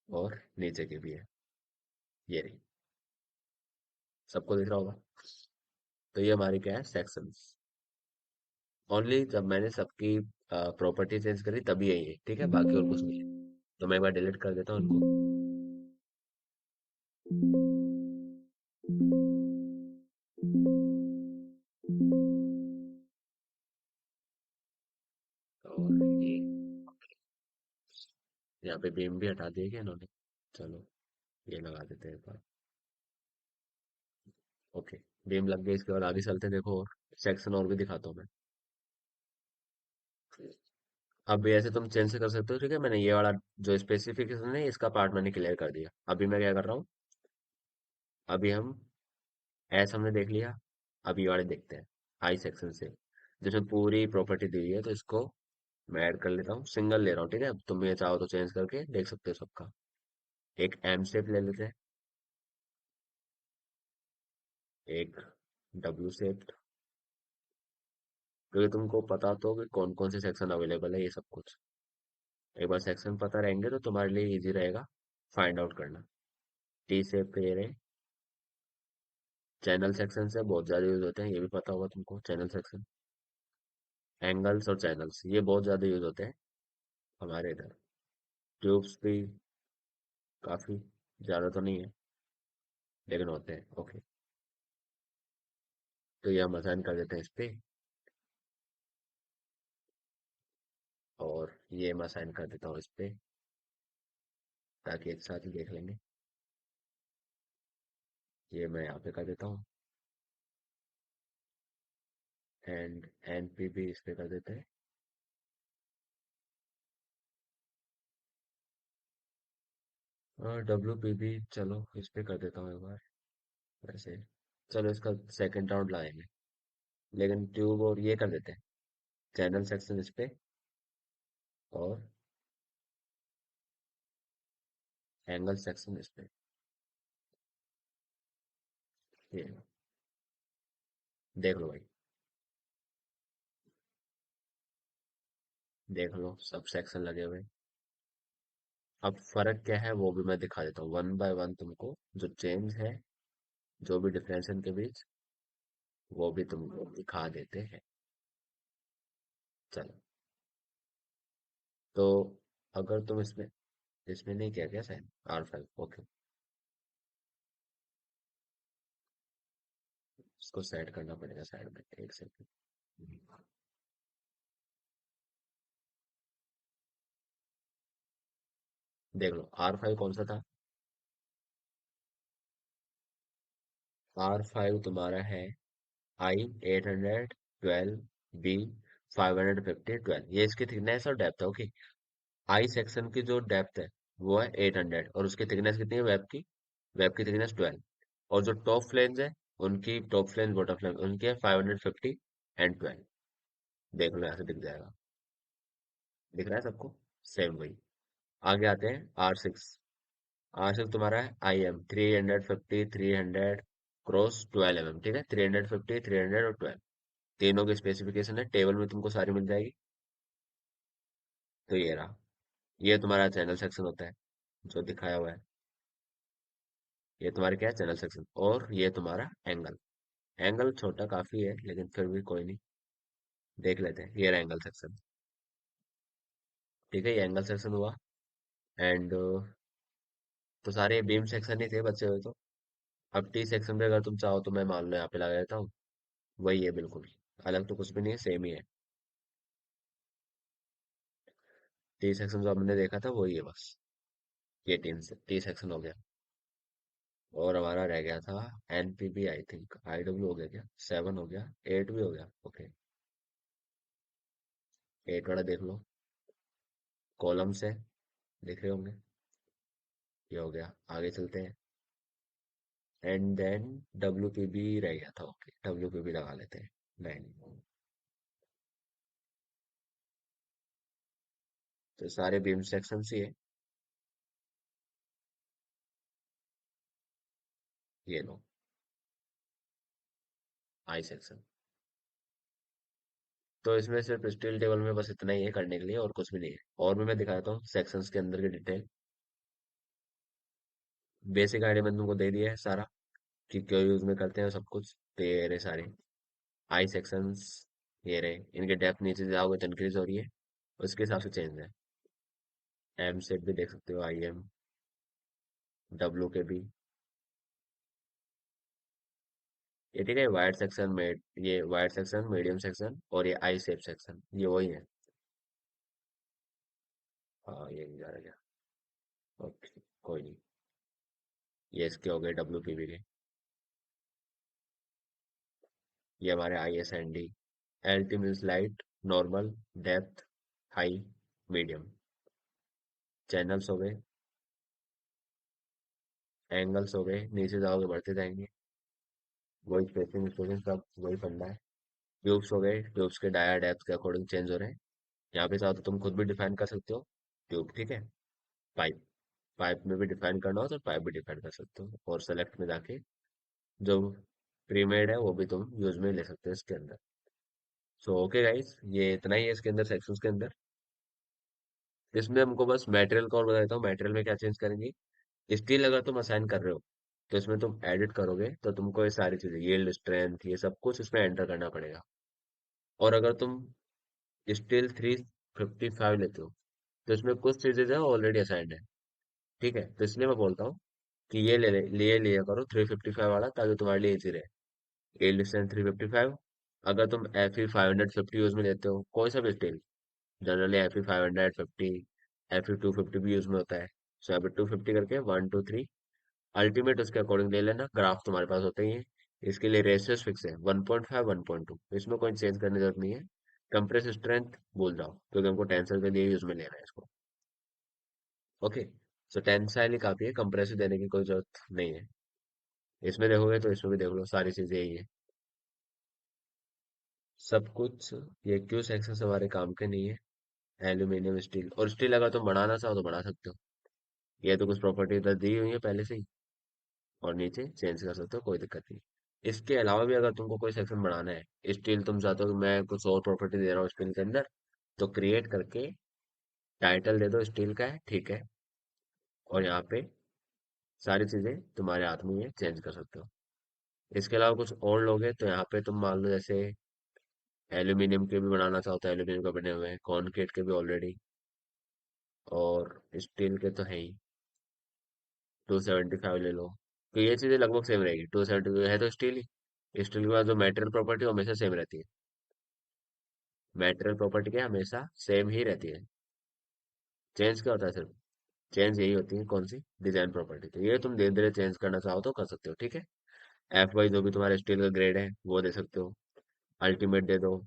और नीचे की भी है। ये रही। सबको दिख रहा होगा। तो ये हमारी क्या है? सेक्शंस। ओनली जब मैंने सबकी प्रॉपर्टी चेंज करी तभी यही है। ठीक है, बाकी और कुछ नहीं है। तो मैं एक बार डिलीट कर देता हूँ इनको। और ये यहाँ पे बीम भी हटा दिए क्या इन्होंने? चलो ये लगा देते हैं एक बार। ओके। बीम लग गई, इसके बाद आगे चलते हैं। देखो और सेक्शन और भी दिखाता हूँ मैं। अब ऐसे तुम चेंज से कर सकते हो। ठीक है, मैंने ये वाला जो स्पेसिफिकेशन है इसका पार्ट मैंने क्लियर कर दिया। अभी मैं क्या कर रहा हूँ? अभी हम ऐसा हमने देख लिया। अभी ये वाले देखते हैं, आई सेक्शन से, जिसमें पूरी प्रॉपर्टी दी हुई है। तो इसको मैं ऐड कर लेता हूँ, सिंगल ले रहा हूँ। ठीक है, अब तुम ये चाहो तो चेंज करके देख सकते हो सबका। एक एम शेप ले लेते हैं, एक डब्ल्यू शेप। क्योंकि तुमको पता तो कि कौन कौन से सेक्शन अवेलेबल है, ये सब कुछ एक बार सेक्शन पता रहेंगे तो तुम्हारे लिए इजी रहेगा फाइंड आउट करना। टी शेप के ये रहे। चैनल सेक्शन से बहुत ज्यादा यूज होते हैं, ये भी पता होगा तुमको। चैनल सेक्शन, एंगल्स और चैनल्स ये बहुत ज्यादा यूज होते हैं हमारे इधर। ट्यूब्स भी काफी ज्यादा तो नहीं है, लेकिन होते हैं। ओके। तो ये हम असाइन कर देते हैं इस पे, और ये मैं असाइन कर देता हूँ इस पे, ताकि एक साथ ही देख लेंगे। ये मैं यहाँ पे कर देता हूँ, एंड एन पी भी इस पे कर देते हैं। और डब्ल्यू पी भी चलो इस पे कर देता हूँ एक बार। वैसे चलो इसका सेकंड राउंड लाएंगे, लेकिन ट्यूब और ये कर देते हैं, चैनल सेक्शन इस पे। और एंगल सेक्शन इसमें, ये देख लो भाई, देख लो सब सेक्शन लगे हुए। अब फर्क क्या है वो भी मैं दिखा देता हूँ वन बाय वन तुमको, जो चेंज है, जो भी डिफरेंस है इनके बीच, वो भी तुमको दिखा देते हैं। चलो, तो अगर तुम इसमें, इसमें नहीं किया क्या साइन R5, ओके, इसको सेट करना पड़ेगा साइड में, एक सेकंड। देख लो R5 कौन सा था, R5 तुम्हारा है I 812 B 550 12, ये इसकी थिकनेस और डेप्थ है, ओके। आई सेक्शन की जो डेप्थ है वो है 800, और उसकी थिकनेस कितनी है वेब की थिकनेस 12, और जो टॉप फ्लेंज है, उनकी टॉप फ्लेंज बॉटम फ्लेंज उनकी है 550 एंड 12। देख लो यहाँ से दिख जाएगा, दिख रहा है सबको, सेम वही। आगे आते हैं R6 तुम्हारा है IM 350 300 क्रॉस 12 mm, ठीक है, 350 300 और 12, तीनों की स्पेसिफिकेशन है, टेबल में तुमको सारी मिल जाएगी। तो ये रहा, ये तुम्हारा चैनल सेक्शन होता है, जो दिखाया हुआ है, ये तुम्हारे क्या है, चैनल सेक्शन। और ये तुम्हारा एंगल, एंगल छोटा काफी है लेकिन फिर भी कोई नहीं, देख लेते हैं, ये रहा एंगल सेक्शन। ठीक है, ये एंगल सेक्शन हुआ। एंड तो सारे बीम सेक्शन ही थे बचे हुए तो। अब टी सेक्शन पे अगर तुम चाहो तो मैं मान लो यहाँ पे लगा देता हूँ, वही है बिल्कुल, अलग तो कुछ भी नहीं है, सेम ही है। टी सेक्शन जो हमने देखा था वही है बस, ये टी सेक्शन हो गया। और हमारा रह गया था एनपीबी, आई थिंक IW हो गया क्या, 7 हो गया, 8 भी हो गया, ओके। 8 वाला देख लो, कॉलम से देख रहे होंगे, ये हो गया, आगे चलते हैं। एंड देन WPB रह गया था, ओके, WPB लगा लेते हैं, 9। तो सारे बीम सेक्शन ही है, ये लो आई सेक्शन। तो इसमें सिर्फ स्टील टेबल में बस इतना ही है करने के लिए, और कुछ भी नहीं है। और भी मैं दिखाता हूँ सेक्शंस के अंदर की डिटेल, बेसिक आइडिया मैंने तुमको दे दिया है सारा, कि क्यों यूज में करते हैं सब कुछ। तो ये रहे सारे आई सेक्शंस, ये रहे, इनके डेप्थ नीचे जाओगे तो इंक्रीज हो रही है, उसके हिसाब से चेंज है। एम सेट भी देख सकते हो, IM, डब्ल्यू के भी, ये ठीक है, वाइड सेक्शन में, ये वाइड सेक्शन, मीडियम सेक्शन, और ये आई शेप सेक्शन, ये वही है। हाँ, ये नहीं जा रहा क्या, ओके, कोई नहीं। ये इसके हो गए WPB के। ये हमारे ISND, LT means light, normal, depth, high, medium, channels हो गए, एंगल्स हो गए, नीचे जाओगे बढ़ते जाएंगे, वही स्पेसिंग स्पेसिंग सब वही फंडा है। ट्यूब्स हो गए, ट्यूब्स के डाया डेप्थ के अकॉर्डिंग चेंज हो रहे हैं, यहाँ पे चाहो तो तुम खुद भी डिफाइन कर सकते हो ट्यूब, ठीक है। पाइप, पाइप में भी डिफाइन करना हो तो पाइप भी डिफाइन कर सकते हो, और सेलेक्ट में जाके जो प्रीमेड है वो भी तुम यूज में ले सकते हो इसके अंदर। सो ओके गाइस, ये इतना ही है इसके अंदर, सेक्शंस के अंदर। इसमें हमको बस मटेरियल का और बता देता हूँ, मटेरियल में क्या चेंज करेंगे। स्टील अगर तुम असाइन कर रहे हो तो इसमें तुम एडिट करोगे तो तुमको ये सारी चीजें, यील्ड स्ट्रेंथ, ये सब कुछ इसमें एंटर करना पड़ेगा। और अगर तुम स्टील 355 लेते हो तो इसमें कुछ चीजें जो है ऑलरेडी असाइंड है, ठीक है। तो इसलिए मैं बोलता हूँ कि ये ले लिया करो 355 वाला, ताकि तुम्हारे लिए इजी रहे। Yield strength 355। अगर तुम FE 550 यूज में लेते हो, कोई सा भी स्टील, जनरली FE 550, FE 250 भी यूज में होता है। सो यहाँ पे 250 करके 1 2 3, अल्टीमेट उसके अकॉर्डिंग ले लेना, ग्राफ तुम्हारे पास होते ही है। इसके लिए रेशियोज फिक्स है 1.5 1.2, इसमें कोई चेंज करने की जरूरत नहीं है। कंप्रेस स्ट्रेंथ भूल जाओ, क्योंकि हमको टेंसर के लिए यूज में लेना है इसको, ओके। सो टेंसाइल ही काफी है, कंप्रेसिव देने की कोई जरूरत नहीं है। इसमें देखोगे तो इसमें भी देख लो, सारी चीजें यही है, सब कुछ। ये क्यू सेक्शन हमारे काम के नहीं है। एल्यूमिनियम स्टील, और स्टील अगर तुम बढ़ाना चाहो तो बढ़ा सकते हो, ये तो कुछ प्रॉपर्टी तो दी हुई है पहले से ही, और नीचे चेंज कर सकते हो, कोई दिक्कत नहीं। इसके अलावा भी अगर तुमको कोई सेक्शन बढ़ाना है, स्टील तुम चाहते हो कि मैं कुछ और प्रॉपर्टी दे रहा हूँ स्टील के अंदर, तो क्रिएट करके टाइटल दे दो स्टील का है, ठीक है, और यहाँ पे सारी चीजें तुम्हारे हाथ में ही है, चेंज कर सकते हो। इसके अलावा कुछ और लोग हैं तो यहाँ पे तुम मान लो जैसे एल्यूमिनियम के भी बनाना चाहो तो एल्यूमिनियम के बने हुए हैं, कॉन्क्रीट के भी ऑलरेडी, और स्टील के तो है ही। 275 ले लो, तो ये चीजें लगभग सेम रहेगी। 270 है तो स्टील ही, स्टील के बाद जो मेटेरियल प्रॉपर्टी हमेशा सेम रहती है। मेटेरियल प्रॉपर्टी क्या है, हमेशा सेम ही रहती है। चेंज क्या होता है सिर्फ, चेंज यही होती है, कौन सी, डिजाइन प्रॉपर्टी। तो ये तुम धीरे धीरे चेंज करना चाहो तो कर सकते हो, ठीक है। एफ वाई जो भी तुम्हारे स्टील का ग्रेड है वो दे सकते हो, अल्टीमेट दे दो।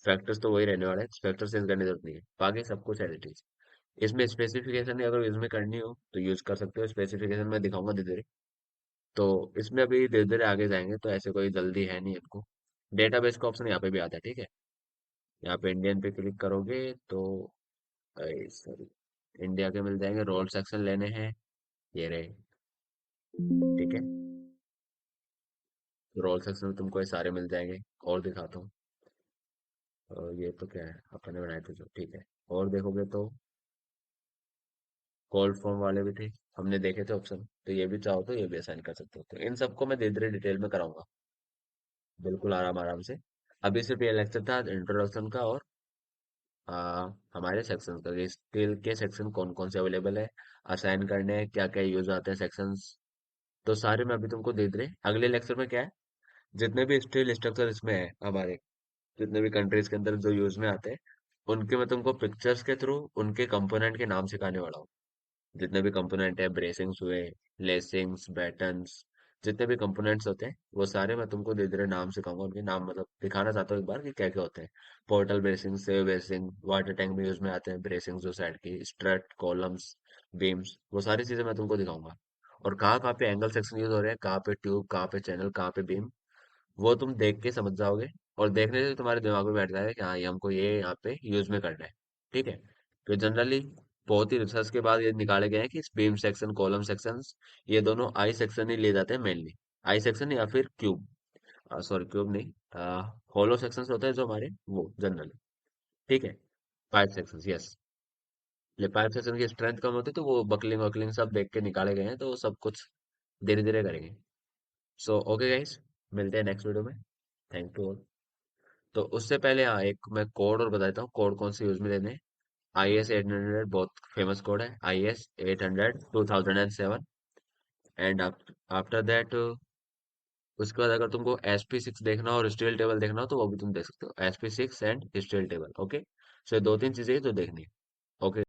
फैक्टर्स तो वही रहने वाले हैं, फैक्टर चेंज करने की जरूरत नहीं है, बाकी सब कुछ एज इट इज। इसमें स्पेसिफिकेशन अगर यूज में करनी हो तो यूज कर सकते हो, स्पेसिफिकेशन मैं दिखाऊंगा धीरे धीरे। तो इसमें अभी धीरे धीरे आगे जाएंगे, तो ऐसे कोई जल्दी है नहीं इनको। डेटाबेस का ऑप्शन यहाँ पे भी आता है, ठीक है। यहाँ पे इंडियन पे क्लिक करोगे तो सॉरी, इंडिया के मिल जाएंगे, रोल सेक्शन लेने हैं, ये रहे, ठीक है। रोल सेक्शन में तुमको ये सारे मिल जाएंगे, और दिखाता हूँ। और ये तो क्या है, अपने बनाए थे जो, ठीक है। और देखोगे तो कोल्ड फॉर्म वाले भी थे, हमने देखे थे ऑप्शन, तो ये भी चाहो तो ये भी असाइन कर सकते हो। तो इन सबको मैं धीरे धीरे डिटेल में कराऊंगा, बिल्कुल आराम आराम से। अभी सिर्फ ये लेक्चर था इंट्रोडक्शन का, और हमारे सेक्शन का, स्किल के सेक्शन कौन कौन से अवेलेबल है, असाइन करने हैं, क्या क्या यूज आते हैं सेक्शंस, तो सारे मैं अभी तुमको दे दे। अगले लेक्चर में क्या है, जितने भी स्टील स्ट्रक्चर इसमें है हमारे, जितने भी कंट्रीज के अंदर जो यूज में आते हैं, उनके मैं तुमको पिक्चर्स के थ्रू उनके कंपोनेंट के नाम सिखाने वाला हूँ। जितने भी कंपोनेंट है, ब्रेसिंग्स हुए, लेसिंग्स, बैटन्स, जितने भी कंपोनेंट्स होते हैं वो सारे मैं तुमको धीरे धीरे नाम सिखाऊंगा, उनके नाम मतलब दिखाना चाहता हूँ एक बार कि क्या क्या होते हैं। Portal bracing, save bracing, water tank में यूज में आते हैं ब्रेसिंग, जो साइड की स्ट्रट, कॉलम्स, बीम्स, वो सारी चीजें मैं तुमको दिखाऊंगा। और कहाँ कहाँ पे एंगल सेक्शन यूज हो रहे हैं, कहाँ पे ट्यूब, कहाँ पे चैनल, कहाँ पे बीम, वो तुम देख के समझ जाओगे। और देखने से तुम्हारे दिमाग में बैठ जाएगा कि हाँ, ये हमको ये यहाँ पे यूज में करना है, ठीक है। तो जनरली बहुत ही रिसर्च के बाद ये निकाले गए हैं कि बीम सेक्शन, कॉलम सेक्शंस, ये दोनों आई सेक्शन ही ले जाते हैं मेनली। आई सेक्शन या फिर क्यूब, सॉरी क्यूब नहीं, होलो सेक्शन होते हैं जो हमारे, वो जनरली, ठीक है। Pipe section, yes. ये पाइप सेक्शन की स्ट्रेंथ कम होती है तो वो बकलिंग वकलिंग सब देख के निकाले गए हैं, तो वो सब कुछ धीरे धीरे करेंगे। सो ओके गाइस, मिलते हैं नेक्स्ट वीडियो में। Thank you. तो उससे पहले हाँ, एक मैं कोड और बता देता हूँ, कोड कौन से यूज में लेने हैं। IS 800 बहुत फेमस कोड है, IS 800 2007। एंड आफ्टर दैट, उसके बाद अगर तुमको SP6 देखना हो और स्टील टेबल देखना हो तो वो भी तुम देख सकते हो, SP6 and steel table, okay. So 2-3 चीजें हैं जो देखनी है, ओके।